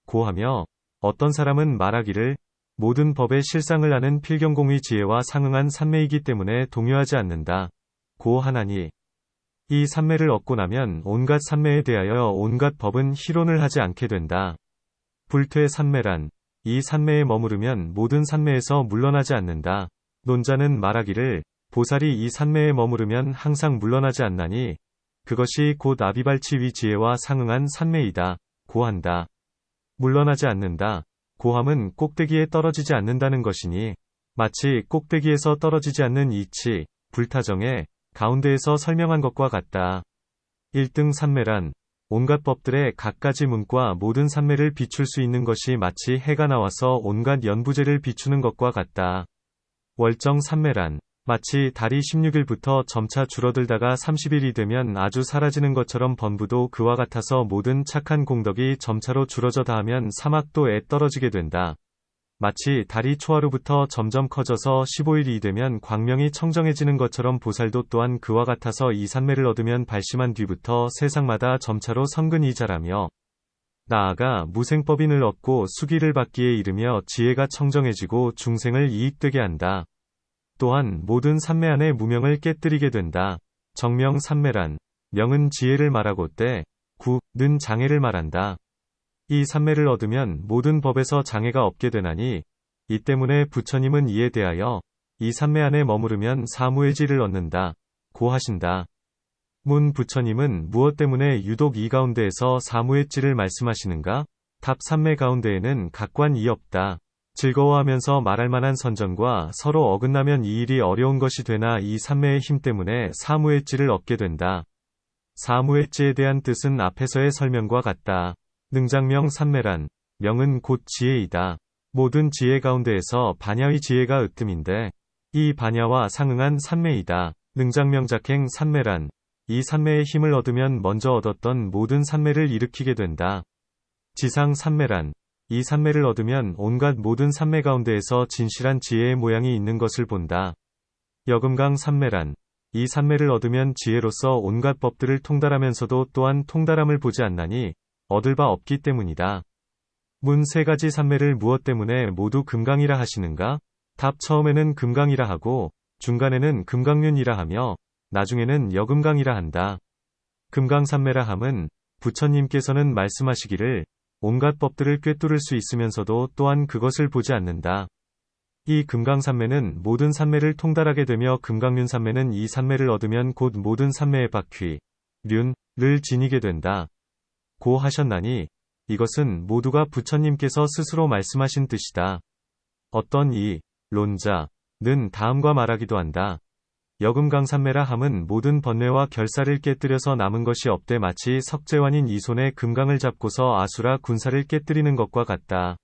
A: 고하며 어떤 사람은 말하기를 모든 법의 실상을 아는 필경공의 지혜와 상응한 삼매이기 때문에 동요하지 않는다. 고 하나니 이 삼매를 얻고 나면 온갖 삼매에 대하여 온갖 법은 희론을 하지 않게 된다. 불퇴 삼매란 이 삼매에 머무르면 모든 삼매에서 물러나지 않는다. 논자는 말하기를 보살이 이 삼매에 머무르면 항상 물러나지 않나니 그것이 곧 아비발치위 지혜와 상응한 삼매이다. 고한다. 물러나지 않는다. 고함은 꼭대기에 떨어지지 않는다는 것이니 마치 꼭대기에서 떨어지지 않는 이치, 불타정의 가운데에서 설명한 것과 같다. 1등 삼매란 온갖 법들의 각가지 문과 모든 삼매를 비출 수 있는 것이 마치 해가 나와서 온갖 연부제를 비추는 것과 같다. 월정 삼매란 마치 달이 16일부터 점차 줄어들다가 30일이 되면 아주 사라지는 것처럼 번부도 그와 같아서 모든 착한 공덕이 점차로 줄어져 다하면 사막도에 떨어지게 된다. 마치 달이 초하루부터 점점 커져서 15일이 되면 광명이 청정해지는 것처럼 보살도 또한 그와 같아서 이 삼매를 얻으면 발심한 뒤부터 세상마다 점차로 성근이 자라며 나아가 무생법인을 얻고 수기를 받기에 이르며 지혜가 청정해지고 중생을 이익되게 한다. 또한 모든 삼매 안의 무명을 깨뜨리게 된다. 정명 삼매란 명은 지혜를 말하고 는 장애를 말한다. 이 삼매를 얻으면 모든 법에서 장애가 없게 되나니 이 때문에 부처님은 이에 대하여 이 삼매 안에 머무르면 사무의 질을 얻는다. 고 하신다. 문 부처님은 무엇 때문에 유독 이 가운데에서 사무의 질을 말씀하시는가? 답 삼매 가운데에는 각관이 없다. 즐거워하면서 말할 만한 선정과 서로 어긋나면 이 일이 어려운 것이 되나 이 삼매의 힘 때문에 사무엣지를 얻게 된다. 사무엣지에 대한 뜻은 앞에서의 설명과 같다. 능장명 삼매란 명은 곧 지혜이다. 모든 지혜 가운데에서 반야의 지혜가 으뜸인데 이 반야와 상응한 삼매이다. 능장명작행 삼매란 이 산매의 힘을 얻으면 먼저 얻었던 모든 산매를 일으키게 된다. 지상 산매란 이 산매를 얻으면 온갖 모든 산매 가운데에서 진실한 지혜의 모양이 있는 것을 본다. 여금강 산매란 이 산매를 얻으면 지혜로서 온갖 법들을 통달하면서도 또한 통달함을 보지 않나니 얻을 바 없기 때문이다. 문 세 가지 산매를 무엇 때문에 모두 금강이라 하시는가? 답 처음에는 금강이라 하고 중간에는 금강륜이라 하며 나중에는 여금강이라 한다. 금강산매라 함은 부처님께서는 말씀하시기를 온갖 법들을 꿰뚫을 수 있으면서도 또한 그것을 보지 않는다. 이 금강산매는 모든 산매를 통달하게 되며 금강륜산매는 이 산매를 얻으면 곧 모든 산매의 바퀴, 륜을 지니게 된다. 고 하셨나니 이것은 모두가 부처님께서 스스로 말씀하신 뜻이다. 어떤 이 론자는 다음과 말하기도 한다. 여금강산매라 함은 모든 번뇌와 결사를 깨뜨려서 남은 것이 없되 마치 석재환인 이 손에 금강을 잡고서 아수라 군사를 깨뜨리는 것과 같다.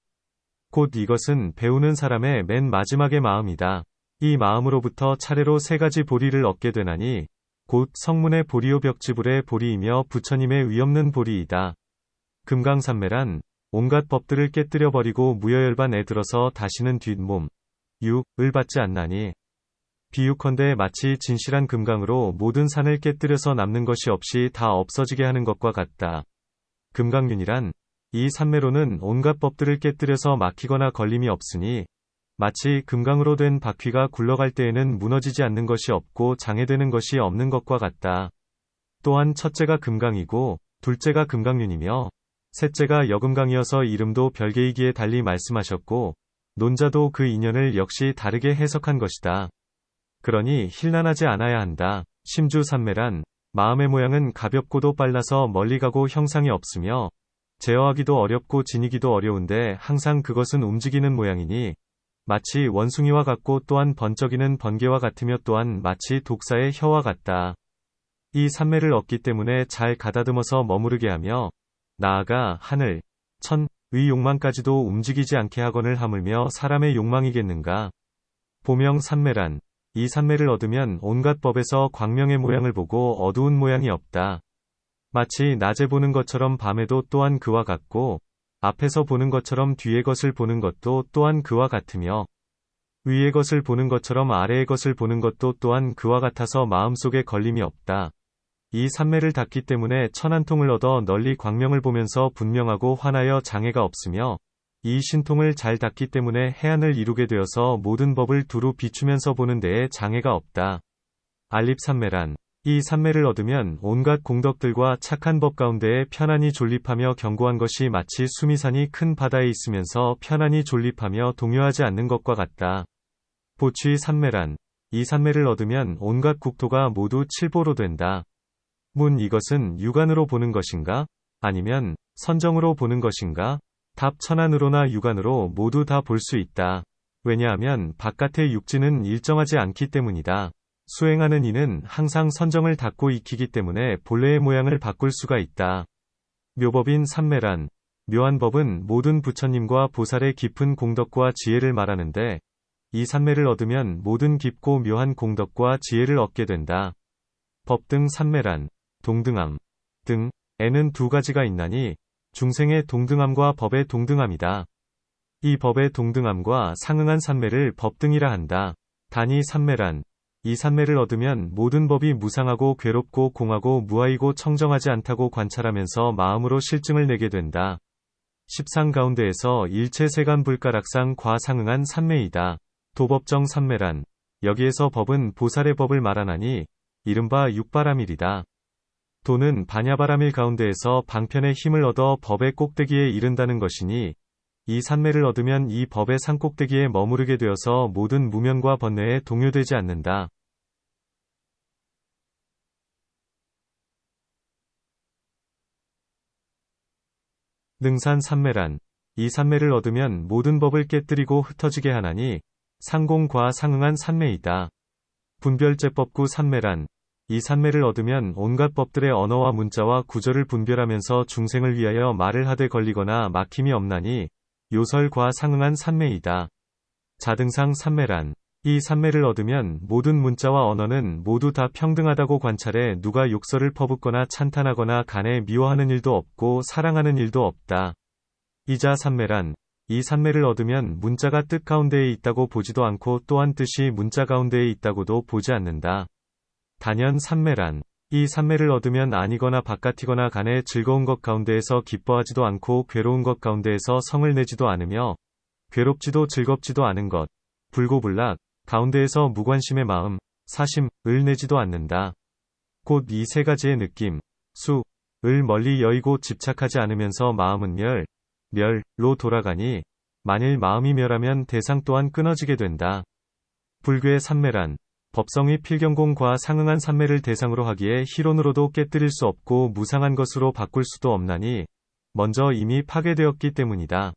A: 곧 이것은 배우는 사람의 맨 마지막의 마음이다. 이 마음으로부터 차례로 세 가지 보리를 얻게 되나니 곧 성문의 보리요 벽지불의 보리이며 부처님의 위없는 보리이다. 금강산매란 온갖 법들을 깨뜨려 버리고 무여열반에 들어서 다시는 뒷몸, 유을 받지 않나니 비유컨대 마치 진실한 금강으로 모든 산을 깨뜨려서 남는 것이 없이 다 없어지게 하는 것과 같다. 금강륜이란 이 산매로는 온갖 법들을 깨뜨려서 막히거나 걸림이 없으니 마치 금강으로 된 바퀴가 굴러갈 때에는 무너지지 않는 것이 없고 장애되는 것이 없는 것과 같다. 또한 첫째가 금강이고 둘째가 금강륜이며 셋째가 여금강이어서 이름도 별개이기에 달리 말씀하셨고 논자도 그 인연을 역시 다르게 해석한 것이다. 그러니 힐난하지 않아야 한다. 심주산매란 마음의 모양은 가볍고도 빨라서 멀리 가고 형상이 없으며 제어하기도 어렵고 지니기도 어려운데 항상 그것은 움직이는 모양이니 마치 원숭이와 같고 또한 번쩍이는 번개와 같으며 또한 마치 독사의 혀와 같다. 이 산매를 얻기 때문에 잘 가다듬어서 머무르게 하며 나아가 하늘, 천의 욕망까지도 움직이지 않게 하거늘 하물며 사람의 욕망이겠는가. 보명산매란 이 산매를 얻으면 온갖 법에서 광명의 모양을 보고 어두운 모양이 없다. 마치 낮에 보는 것처럼 밤에도 또한 그와 같고 앞에서 보는 것처럼 뒤의 것을 보는 것도 또한 그와 같으며 위의 것을 보는 것처럼 아래의 것을 보는 것도 또한 그와 같아서 마음속에 걸림이 없다. 이 산매를 닫기 때문에 천한통을 얻어 널리 광명을 보면서 분명하고 환하여 장애가 없으며 이 신통을 잘 닫기 때문에 해안을 이루게 되어서 모든 법을 두루 비추면서 보는 데에 장애가 없다. 알립산매란 이 산매를 얻으면 온갖 공덕들과 착한 법 가운데에 편안히 존립하며 견고한 것이 마치 수미산이 큰 바다에 있으면서 편안히 존립하며 동요하지 않는 것과 같다. 보취 산매란 이 산매를 얻으면 온갖 국토가 모두 칠보로 된다. 문 이것은 육안으로 보는 것인가? 아니면 선정으로 보는 것인가? 답 천안으로나 육안으로 모두 다 볼 수 있다. 왜냐하면 바깥의 육지는 일정하지 않기 때문이다. 수행하는 이는 항상 선정을 닫고 익히기 때문에 본래의 모양을 바꿀 수가 있다. 묘법인 산매란 묘한 법은 모든 부처님과 보살의 깊은 공덕과 지혜를 말하는데 이 산매를 얻으면 모든 깊고 묘한 공덕과 지혜를 얻게 된다. 법등 산매란 동등함 등에는 두 가지가 있나니 중생의 동등함과 법의 동등함이다. 이 법의 동등함과 상응한 산매를 법등이라 한다. 단이 산매란 이 산매를 얻으면 모든 법이 무상하고 괴롭고 공하고 무아이고 청정하지 않다고 관찰하면서 마음으로 실증을 내게 된다. 십상 가운데에서 일체 세간 불가락상 과상응한 산매이다. 도법정 산매란 여기에서 법은 보살의 법을 말하나니 이른바 육바라밀이다. 도는 반야바라밀 가운데에서 방편의 힘을 얻어 법의 꼭대기에 이른다는 것이니 이 산매를 얻으면 이 법의 산꼭대기에 머무르게 되어서 모든 무명과 번뇌에 동요되지 않는다. 능산 산매란 이 산매를 얻으면 모든 법을 깨뜨리고 흩어지게 하나니 상공과 상응한 산매이다. 분별제법구 산매란 이 산매를 얻으면 온갖 법들의 언어와 문자와 구절을 분별하면서 중생을 위하여 말을 하되 걸리거나 막힘이 없나니 요설과 상응한 산매이다. 자등상 산매란 이 삼매를 얻으면 모든 문자와 언어는 모두 다 평등하다고 관찰해 누가 욕설을 퍼붓거나 찬탄하거나 간에 미워하는 일도 없고 사랑하는 일도 없다. 이자 삼매란 이 삼매를 얻으면 문자가 뜻 가운데에 있다고 보지도 않고 또한 뜻이 문자 가운데에 있다고도 보지 않는다. 단연 삼매란 이 삼매를 얻으면 아니거나 바깥이거나 간에 즐거운 것 가운데에서 기뻐하지도 않고 괴로운 것 가운데에서 성을 내지도 않으며 괴롭지도 즐겁지도 않은 것, 불고불락 가운데에서 무관심의 마음, 사심을 내지도 않는다. 곧 이 세 가지의 느낌, 을 멀리 여의고 집착하지 않으면서 마음은 멸로 돌아가니 만일 마음이 멸하면 대상 또한 끊어지게 된다. 불교의 삼매란 법성의 필경공과 상응한 삼매를 대상으로 하기에 희론으로도 깨뜨릴 수 없고 무상한 것으로 바꿀 수도 없나니 먼저 이미 파괴되었기 때문이다.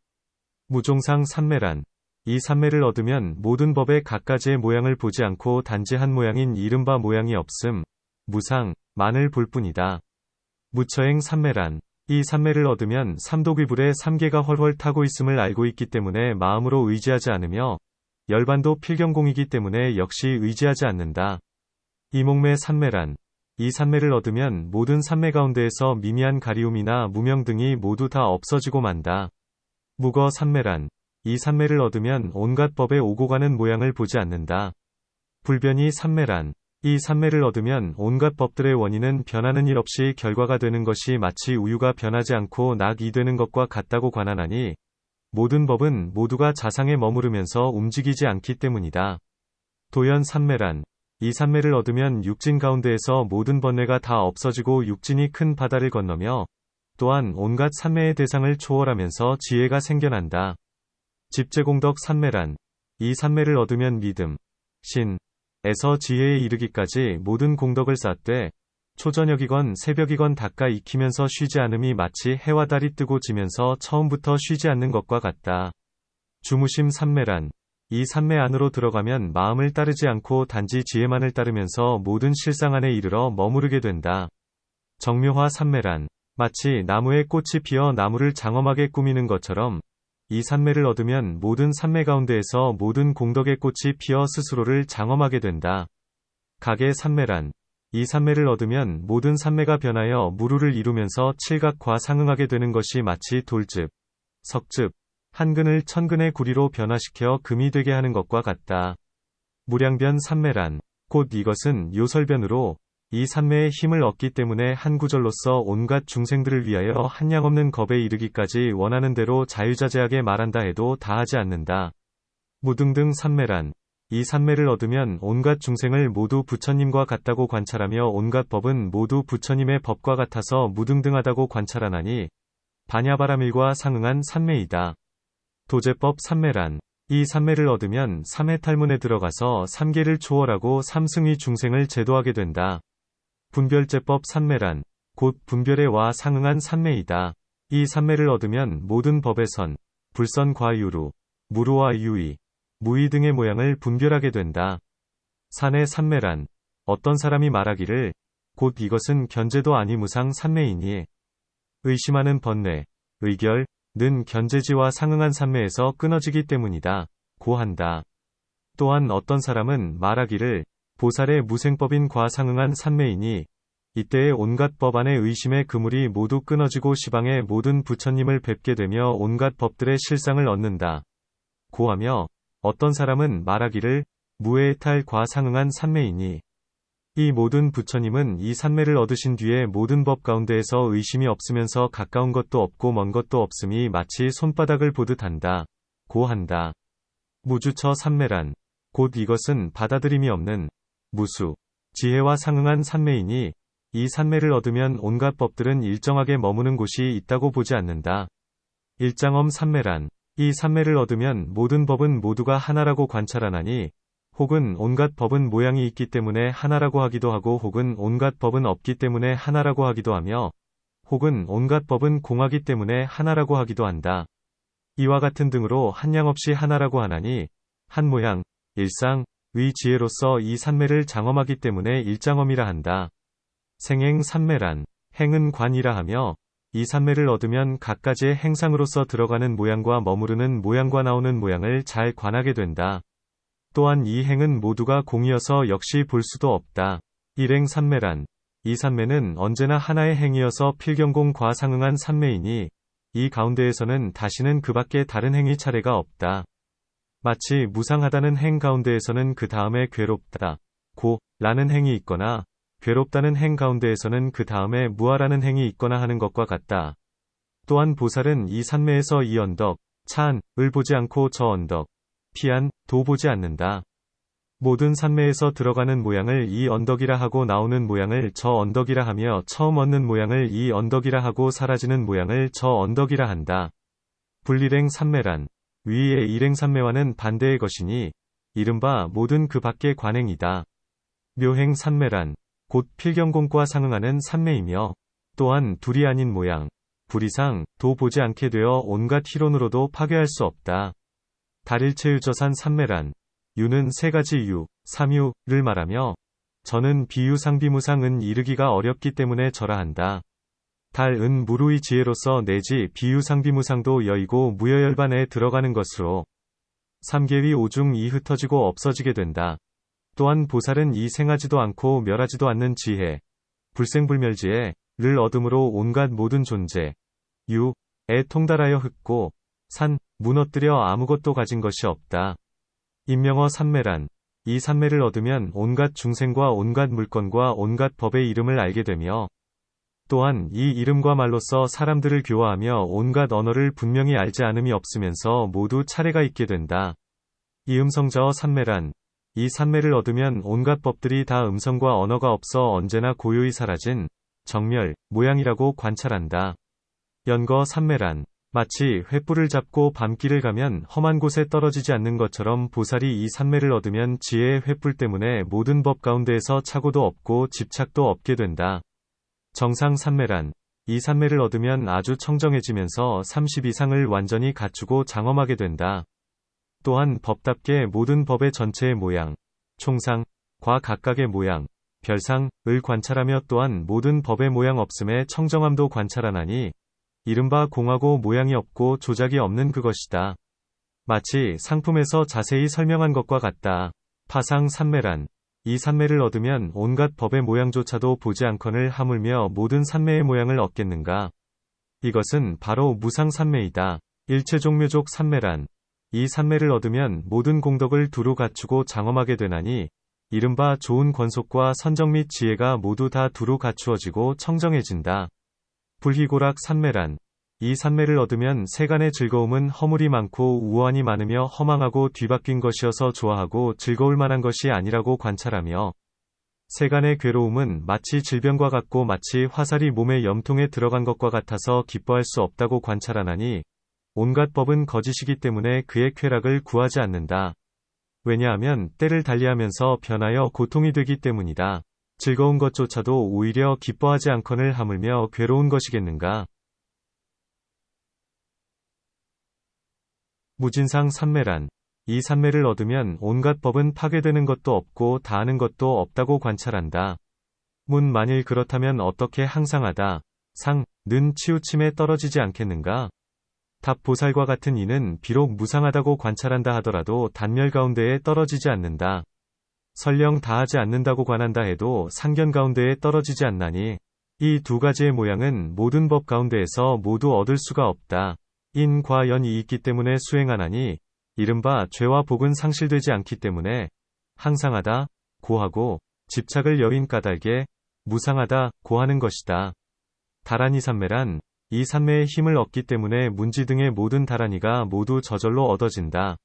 A: 무종상 삼매란 이 삼매를 얻으면 모든 법의 각가지의 모양을 보지 않고 단지 한 모양인 이른바 모양이 없음, 무상만을 볼 뿐이다. 무처행 삼매란 이 삼매를 얻으면 삼도귀불에 삼계가 헐헐 타고 있음을 알고 있기 때문에 마음으로 의지하지 않으며 열반도 필경공이기 때문에 역시 의지하지 않는다. 이몽매 삼매란 이 삼매를 얻으면 모든 삼매 가운데에서 미미한 가리움이나 무명 등이 모두 다 없어지고 만다. 무거 삼매란 이 삼매를 얻으면 온갖 법에 오고 가는 모양을 보지 않는다. 불변이 삼매란 이 삼매를 얻으면 온갖 법들의 원인은 변하는 일 없이 결과가 되는 것이 마치 우유가 변하지 않고 낙이 되는 것과 같다고 관한하니 모든 법은 모두가 자상에 머무르면서 움직이지 않기 때문이다. 도연 삼매란 이 삼매를 얻으면 육진 가운데에서 모든 번뇌가 다 없어지고 육진이 큰 바다를 건너며 또한 온갖 삼매의 대상을 초월하면서 지혜가 생겨난다. 집재공덕 삼매란 이 삼매를 얻으면 믿음, 신에서 지혜에 이르기까지 모든 공덕을 쌓되 초저녁이건 새벽이건 닦아 익히면서 쉬지 않음이 마치 해와 달이 뜨고 지면서 처음부터 쉬지 않는 것과 같다. 주무심 삼매란 이 삼매 안으로 들어가면 마음을 따르지 않고 단지 지혜만을 따르면서 모든 실상 안에 이르러 머무르게 된다. 정묘화 삼매란 마치 나무에 꽃이 피어 나무를 장엄하게 꾸미는 것처럼 이 삼매를 얻으면 모든 삼매 가운데에서 모든 공덕의 꽃이 피어 스스로를 장엄하게 된다. 각의 삼매란 이 삼매를 얻으면 모든 삼매가 변하여 무루를 이루면서 칠각과 상응하게 되는 것이 마치 돌즙, 석즙, 한근을 천근의 구리로 변화시켜 금이 되게 하는 것과 같다. 무량변 삼매란 곧 이것은 요설변으로 이 삼매의 힘을 얻기 때문에 한 구절로서 온갖 중생들을 위하여 한량없는 겁에 이르기까지 원하는 대로 자유자재하게 말한다 해도 다하지 않는다. 무등등 삼매란 이 삼매를 얻으면 온갖 중생을 모두 부처님과 같다고 관찰하며 온갖 법은 모두 부처님의 법과 같아서 무등등하다고 관찰하나니 반야바라밀과 상응한 삼매이다. 도제법 삼매란 이 삼매를 얻으면 삼해탈문에 들어가서 삼계를 초월하고 삼승위 중생을 제도하게 된다. 분별제법 삼매란 곧 분별의 와 상응한 삼매이다. 이 삼매를 얻으면 모든 법의 선, 불선과 유루, 무루와 유의, 무의 등의 모양을 분별하게 된다. 산의 삼매란 어떤 사람이 말하기를 곧 이것은 견제도 아니 무상 삼매이니 의심하는 번뇌, 의결는 견제지와 상응한 삼매에서 끊어지기 때문이다. 고한다. 또한 어떤 사람은 말하기를 보살의 무생법인 과상응한 삼매이니 이때의 온갖 법 안의 의심의 그물이 모두 끊어지고 시방의 모든 부처님을 뵙게 되며 온갖 법들의 실상을 얻는다. 고하며 어떤 사람은 말하기를 무해의 탈 과상응한 삼매이니 이 모든 부처님은 이 삼매를 얻으신 뒤에 모든 법 가운데에서 의심이 없으면서 가까운 것도 없고 먼 것도 없음이 마치 손바닥을 보듯 한다. 고한다. 무주처 삼매란 곧 이것은 받아들임이 없는 무수, 지혜와 상응한 삼매이니 이 삼매를 얻으면 온갖 법들은 일정하게 머무는 곳이 있다고 보지 않는다. 일장엄 삼매란 이 삼매를 얻으면 모든 법은 모두가 하나라고 관찰하나니 혹은 온갖 법은 모양이 있기 때문에 하나라고 하기도 하고 혹은 온갖 법은 없기 때문에 하나라고 하기도 하며 혹은 온갖 법은 공하기 때문에 하나라고 하기도 한다. 이와 같은 등으로 한량없이 하나라고 하나니 한 모양, 일상, 의 지혜로서 이 삼매를 장엄하기 때문에 일장엄이라 한다. 생행 삼매란 행은 관이라 하며 이 삼매를 얻으면 각가지의 행상으로서 들어가는 모양과 머무르는 모양과 나오는 모양을 잘 관하게 된다. 또한 이 행은 모두가 공이어서 역시 볼 수도 없다. 일행 삼매란. 이 삼매는 언제나 하나의 행이어서 필경공과 상응한 삼매이니 이 가운데에서는 다시는 그 밖에 다른 행의 차례가 없다. 마치 무상하다는 행 가운데에서는 그 다음에 괴롭다, 라는 행이 있거나 괴롭다는 행 가운데에서는 그 다음에 무아라는 행이 있거나 하는 것과 같다. 또한 보살은 이 삼매에서 이 언덕, 찬을 보지 않고 저 언덕, 도 보지 않는다. 모든 삼매에서 들어가는 모양을 이 언덕이라 하고 나오는 모양을 저 언덕이라 하며 처음 얻는 모양을 이 언덕이라 하고 사라지는 모양을 저 언덕이라 한다. 불일행 삼매란. 위의 일행 삼매와는 반대의 것이니 이른바 모든 그 밖의 관행이다. 묘행 삼매란. 곧 필경공과 상응하는 삼매이며 또한 둘이 아닌 모양, 불이상,도 보지 않게 되어 온갖 희론으로도 파괴할 수 없다. 달일체유저산 삼매란. 유는 세 가지 유, 삼유를 말하며 저는 비유상비무상은 이르기가 어렵기 때문에 절하한다. 달은 무루의 지혜로서 내지 비유상비무상도 여이고 무여열반에 들어가는 것으로 삼계위 오중이 흩어지고 없어지게 된다. 또한 보살은 이 생하지도 않고 멸하지도 않는 지혜, 불생불멸지혜를 얻음으로 온갖 모든 존재, 유에 통달하여 흩고 산, 무너뜨려 아무것도 가진 것이 없다. 인명어 삼매란. 이 삼매를 얻으면 온갖 중생과 온갖 물건과 온갖 법의 이름을 알게 되며 또한 이 이름과 말로써 사람들을 교화하며 온갖 언어를 분명히 알지 않음이 없으면서 모두 차례가 있게 된다. 이 음성자어 삼매란. 이 삼매를 얻으면 온갖 법들이 다 음성과 언어가 없어 언제나 고요히 사라진 정멸, 모양이라고 관찰한다. 연거 삼매란. 마치 횃불을 잡고 밤길을 가면 험한 곳에 떨어지지 않는 것처럼 보살이 이 삼매를 얻으면 지혜의 횃불 때문에 모든 법 가운데에서 착오도 없고 집착도 없게 된다. 정상 삼매란. 이 삼매를 얻으면 아주 청정해지면서 30 이상을 완전히 갖추고 장엄하게 된다. 또한 법답게 모든 법의 전체의 모양, 총상과 각각의 모양, 별상을 관찰하며 또한 모든 법의 모양 없음에 청정함도 관찰하나니 이른바 공하고 모양이 없고 조작이 없는 그것이다. 마치 상품에서 자세히 설명한 것과 같다. 파상 삼매란. 이 삼매를 얻으면 온갖 법의 모양조차도 보지 않거늘 하물며 모든 삼매의 모양을 얻겠는가. 이것은 바로 무상 삼매이다. 일체종묘족 삼매란. 이 삼매를 얻으면 모든 공덕을 두루 갖추고 장엄하게 되나니 이른바 좋은 권속과 선정 및 지혜가 모두 다 두루 갖추어지고 청정해진다. 불희고락 삼매란. 이 삼매를 얻으면 세간의 즐거움은 허물이 많고 우환이 많으며 허망하고 뒤바뀐 것이어서 좋아하고 즐거울 만한 것이 아니라고 관찰하며 세간의 괴로움은 마치 질병과 같고 마치 화살이 몸의 염통에 들어간 것과 같아서 기뻐할 수 없다고 관찰하나니 온갖 법은 거짓이기 때문에 그의 쾌락을 구하지 않는다. 왜냐하면 때를 달리하면서 변하여 고통이 되기 때문이다. 즐거운 것조차도 오히려 기뻐하지 않거늘 하물며 괴로운 것이겠는가. 무진상 삼매란. 이 삼매를 얻으면 온갖 법은 파괴되는 것도 없고 다하는 것도 없다고 관찰한다. 만일 그렇다면 어떻게 항상하다, 는 치우침에 떨어지지 않겠는가? 답 보살과 같은 이는 비록 무상하다고 관찰한다 하더라도 단멸 가운데에 떨어지지 않는다. 설령 다하지 않는다고 관한다 해도 상견 가운데에 떨어지지 않나니 이 두 가지의 모양은 모든 법 가운데에서 모두 얻을 수가 없다. 인과 연이 있기 때문에 수행하나니 이른바 죄와 복은 상실되지 않기 때문에 항상하다, 고하고 집착을 여인 까닭에 무상하다, 고하는 것이다. 다라니 삼매란. 이 삼매의 힘을 얻기 때문에 문지 등의 모든 다라니가 모두 저절로 얻어진다.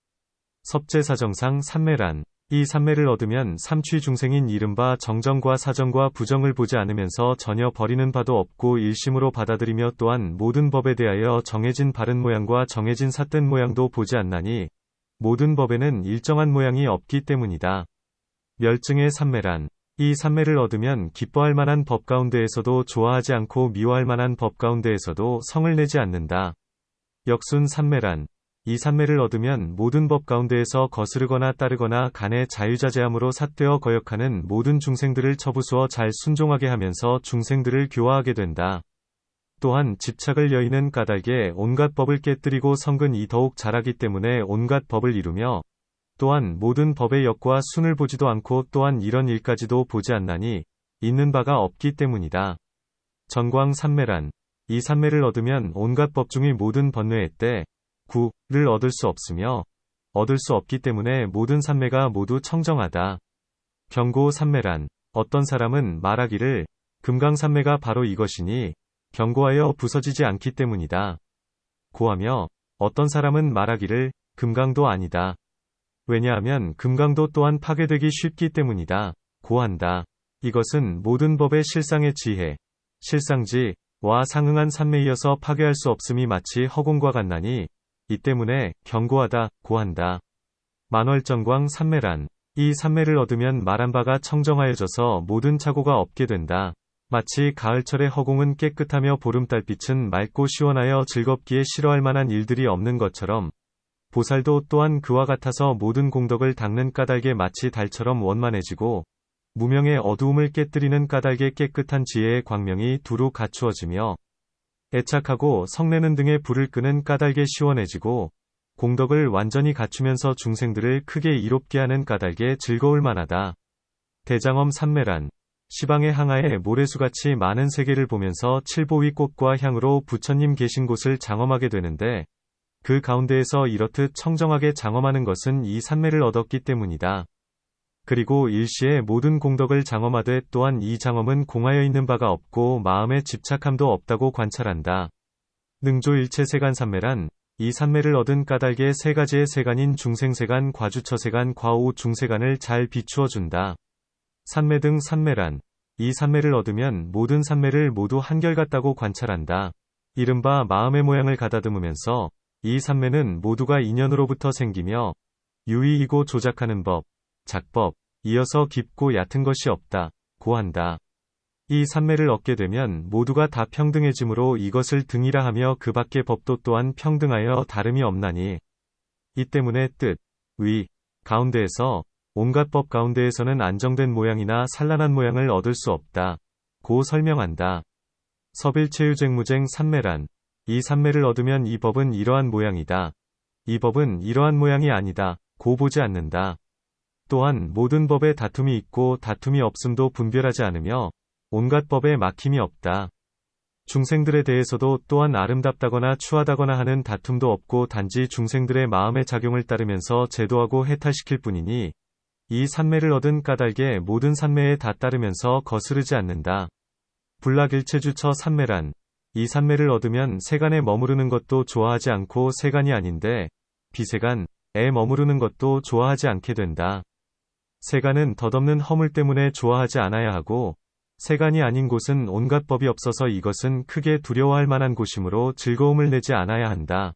A: 섭제사정상 삼매란. 이 삼매를 얻으면 삼취 중생인 이른바 정정과 사정과 부정을 보지 않으면서 전혀 버리는 바도 없고 일심으로 받아들이며 또한 모든 법에 대하여 정해진 바른 모양과 정해진 삿된 모양도 보지 않나니 모든 법에는 일정한 모양이 없기 때문이다. 멸증의 삼매란. 이 삼매를 얻으면 기뻐할 만한 법 가운데에서도 좋아하지 않고 미워할 만한 법 가운데에서도 성을 내지 않는다. 역순 삼매란. 이 삼매를 얻으면 모든 법 가운데에서 거스르거나 따르거나 간에 자유자재함으로 삿되어 거역하는 모든 중생들을 처부수어 잘 순종하게 하면서 중생들을 교화하게 된다. 또한 집착을 여의는 까닭에 온갖 법을 깨뜨리고 성근이 더욱 자라기 때문에 온갖 법을 이루며 또한 모든 법의 역과 순을 보지도 않고 또한 이런 일까지도 보지 않나니 있는 바가 없기 때문이다. 전광삼매란 이 삼매를 얻으면 온갖 법중의 모든 번뇌의 때 구를 얻을 수 없으며 얻을 수 없기 때문에 모든 삼매가 모두 청정하다. 경고삼매란 어떤 사람은 말하기를 금강삼매가 바로 이것이니 경고하여 부서지지 않기 때문이다. 고하며 어떤 사람은 말하기를 금강도 아니다. 왜냐하면 금강도 또한 파괴되기 쉽기 때문이다. 고한다. 이것은 모든 법의 실상의 지혜, 실상지와 상응한 삼매이어서 파괴할 수 없음이 마치 허공과 같나니 이 때문에 경고하다. 고한다. 만월정광 삼매란 이 삼매를 얻으면 말한 바가 청정하여져서 모든 착오가 없게 된다. 마치 가을철의 허공은 깨끗하며 보름달빛은 맑고 시원하여 즐겁기에 싫어할 만한 일들이 없는 것처럼 보살도 또한 그와 같아서 모든 공덕을 닦는 까닭에 마치 달처럼 원만해지고 무명의 어두움을 깨뜨리는 까닭에 깨끗한 지혜의 광명이 두루 갖추어지며 애착하고 성내는 등의 불을 끄는 까닭에 시원해지고 공덕을 완전히 갖추면서 중생들을 크게 이롭게 하는 까닭에 즐거울 만하다. 대장엄 삼매란 시방의 항아에 모래수같이 많은 세계를 보면서 칠보위 꽃과 향으로 부처님 계신 곳을 장엄하게 되는데 그 가운데에서 이렇듯 청정하게 장엄하는 것은 이 삼매를 얻었기 때문이다. 그리고 일시에 모든 공덕을 장엄하되 또한 이 장엄은 공하여 있는 바가 없고 마음에 집착함도 없다고 관찰한다. 능조일체세간 삼매란 이 삼매를 얻은 까닭에 세 가지의 세간인 중생세간, 과주처세간, 과오중세간을 잘 비추어 준다. 삼매 등 삼매란 이 삼매를 얻으면 모든 삼매를 모두 한결같다고 관찰한다. 이른바 마음의 모양을 가다듬으면서 이 삼매는 모두가 인연으로부터 생기며 유의이고 조작하는 법, 작법, 이어서 깊고 얕은 것이 없다. 고한다. 이 삼매를 얻게 되면 모두가 다 평등해지므로 이것을 등이라 하며 그 밖의 법도 또한 평등하여 다름이 없나니 이 때문에 뜻, 위, 가운데에서 온갖 법 가운데에서는 안정된 모양이나 산란한 모양을 얻을 수 없다. 고 설명한다. 섭일체유쟁무쟁 삼매란 이 삼매를 얻으면 이 법은 이러한 모양이다. 이 법은 이러한 모양이 아니다. 고 보지 않는다. 또한 모든 법에 다툼이 있고 다툼이 없음도 분별하지 않으며 온갖 법에 막힘이 없다. 중생들에 대해서도 또한 아름답다거나 추하다거나 하는 다툼도 없고 단지 중생들의 마음의 작용을 따르면서 제도하고 해탈시킬 뿐이니 이 삼매를 얻은 까닭에 모든 삼매에 다 따르면서 거스르지 않는다. 불락일체주처 삼매란 이 삼매를 얻으면 세간에 머무르는 것도 좋아하지 않고 세간이 아닌데 비세간에 머무르는 것도 좋아하지 않게 된다. 세간은 덧없는 허물 때문에 좋아하지 않아야 하고 세간이 아닌 곳은 온갖 법이 없어서 이것은 크게 두려워할 만한 곳이므로 즐거움을 내지 않아야 한다.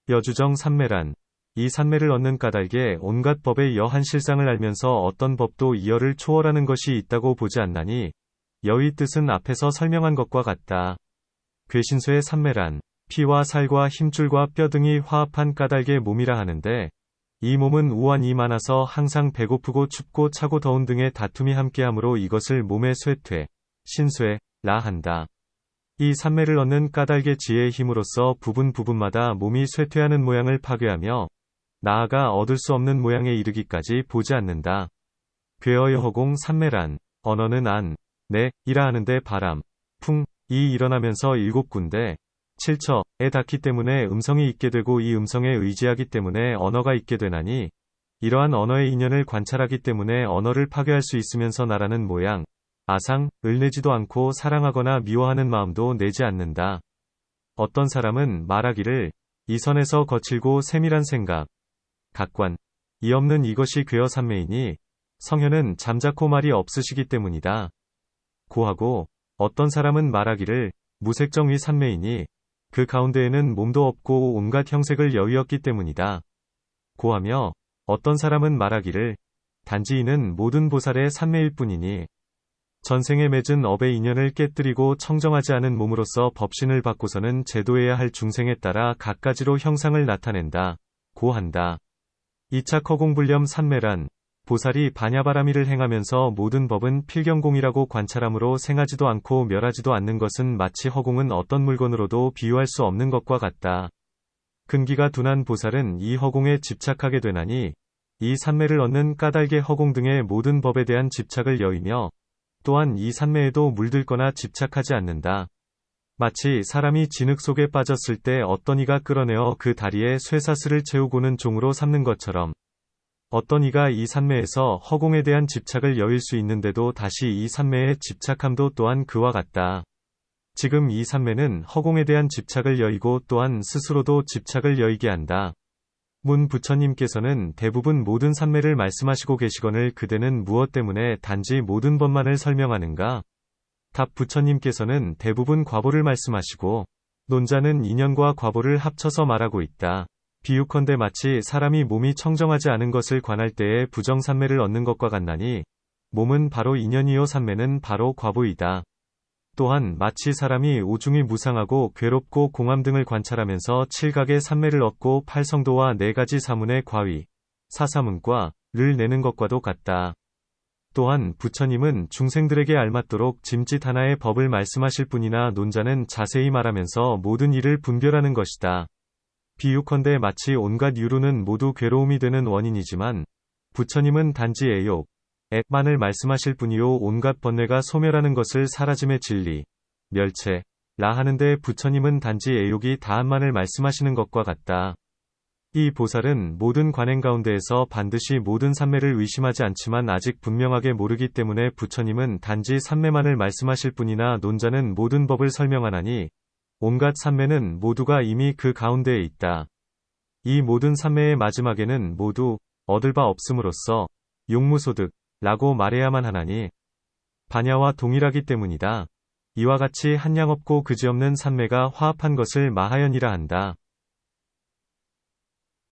A: 여주정 삼매란 이 삼매를 얻는 까닭에 온갖 법의 여한 실상을 알면서 어떤 법도 이여를 초월하는 것이 있다고 보지 않나니 여의 뜻은 앞에서 설명한 것과 같다. 괴신수의 삼매란 피와 살과 힘줄과 뼈 등이 화합한 까닭의 몸이라 하는데 이 몸은 우환이 많아서 항상 배고프고 춥고 차고 더운 등의 다툼이 함께하므로 이것을 몸의 쇠퇴, 신쇠라 한다. 이 삼매를 얻는 까닭의 지혜의 힘으로써 부분마다 몸이 쇠퇴하는 모양을 파괴하며 나아가 얻을 수 없는 모양에 이르기까지 보지 않는다. 괴어의 허공 삼매란 언어는 안, 내, 이라 하는데 바람, 풍, 이 일어나면서 7군데, 7처에 닿기 때문에 음성이 있게 되고 이 음성에 의지하기 때문에 언어가 있게 되나니 이러한 언어의 인연을 관찰하기 때문에 언어를 파괴할 수 있으면서 나라는 모양, 아상을 내지도 않고 사랑하거나 미워하는 마음도 내지 않는다. 어떤 사람은 말하기를 이 선에서 거칠고 세밀한 생각, 각관, 이 없는 이것이 괴어 삼매이니 성현은 잠자코 말이 없으시기 때문이다. 고하고 어떤 사람은 말하기를 무색정위 삼매이니 그 가운데에는 몸도 없고 온갖 형색을 여의었기 때문이다. 고하며 어떤 사람은 말하기를 단지 이는 모든 보살의 삼매일 뿐이니 전생에 맺은 업의 인연을 깨뜨리고 청정하지 않은 몸으로서 법신을 받고서는 제도해야 할 중생에 따라 갖가지로 형상을 나타낸다. 고한다. 2차 허공불념 삼매란 보살이 반야바라미를 행하면서 모든 법은 필경공이라고 관찰함으로 생하지도 않고 멸하지도 않는 것은 마치 허공은 어떤 물건으로도 비유할 수 없는 것과 같다. 근기가 둔한 보살은 이 허공에 집착하게 되나니 이 산매를 얻는 까닭의 허공 등의 모든 법에 대한 집착을 여의며 또한 이 산매에도 물들거나 집착하지 않는다. 마치 사람이 진흙 속에 빠졌을 때 어떤 이가 끌어내어 그 다리에 쇠사슬을 채우고는 종으로 삼는 것처럼 어떤 이가 이 산매에서 허공에 대한 집착을 여일 수 있는데도 다시 이 산매에 집착함도 또한 그와 같다. 지금 이 산매는 허공에 대한 집착을 여의고 또한 스스로도 집착을 여의게 한다. 문 부처님께서는 대부분 모든 산매를 말씀하시고 계시거늘 그대는 무엇 때문에 단지 모든 법만을 설명하는가? 답 부처님께서는 대부분 과보를 말씀하시고 논자는 인연과 과보를 합쳐서 말하고 있다. 비유컨대 마치 사람이 몸이 청정하지 않은 것을 관할 때에 부정산매를 얻는 것과 같나니 몸은 바로 인연이요 산매는 바로 과보이다. 또한 마치 사람이 오중이 무상하고 괴롭고 공함 등을 관찰하면서 칠각의 산매를 얻고 팔성도와 네 가지 사문의 과위, 사사문과를 내는 것과도 같다. 또한 부처님은 중생들에게 알맞도록 짐짓 하나의 법을 말씀하실 뿐이나 논자는 자세히 말하면서 모든 일을 분별하는 것이다. 비유컨대 마치 온갖 유루는 모두 괴로움이 되는 원인이지만 부처님은 단지 애욕, 액만을 말씀하실 뿐이요 온갖 번뇌가 소멸하는 것을 사라짐의 진리, 멸체, 라 하는데 부처님은 단지 애욕이 다한만을 말씀하시는 것과 같다. 이 보살은 모든 관행 가운데에서 반드시 모든 산매를 의심하지 않지만 아직 분명하게 모르기 때문에 부처님은 단지 산매만을 말씀하실 뿐이나 논자는 모든 법을 설명하나니 온갖 산매는 모두가 이미 그 가운데에 있다. 이 모든 산매의 마지막에는 모두 얻을 바 없음으로써 용무소득 라고 말해야만 하나니 반야와 동일하기 때문이다. 이와 같이 한량없고 그지없는 산매가 화합한 것을 마하연이라 한다.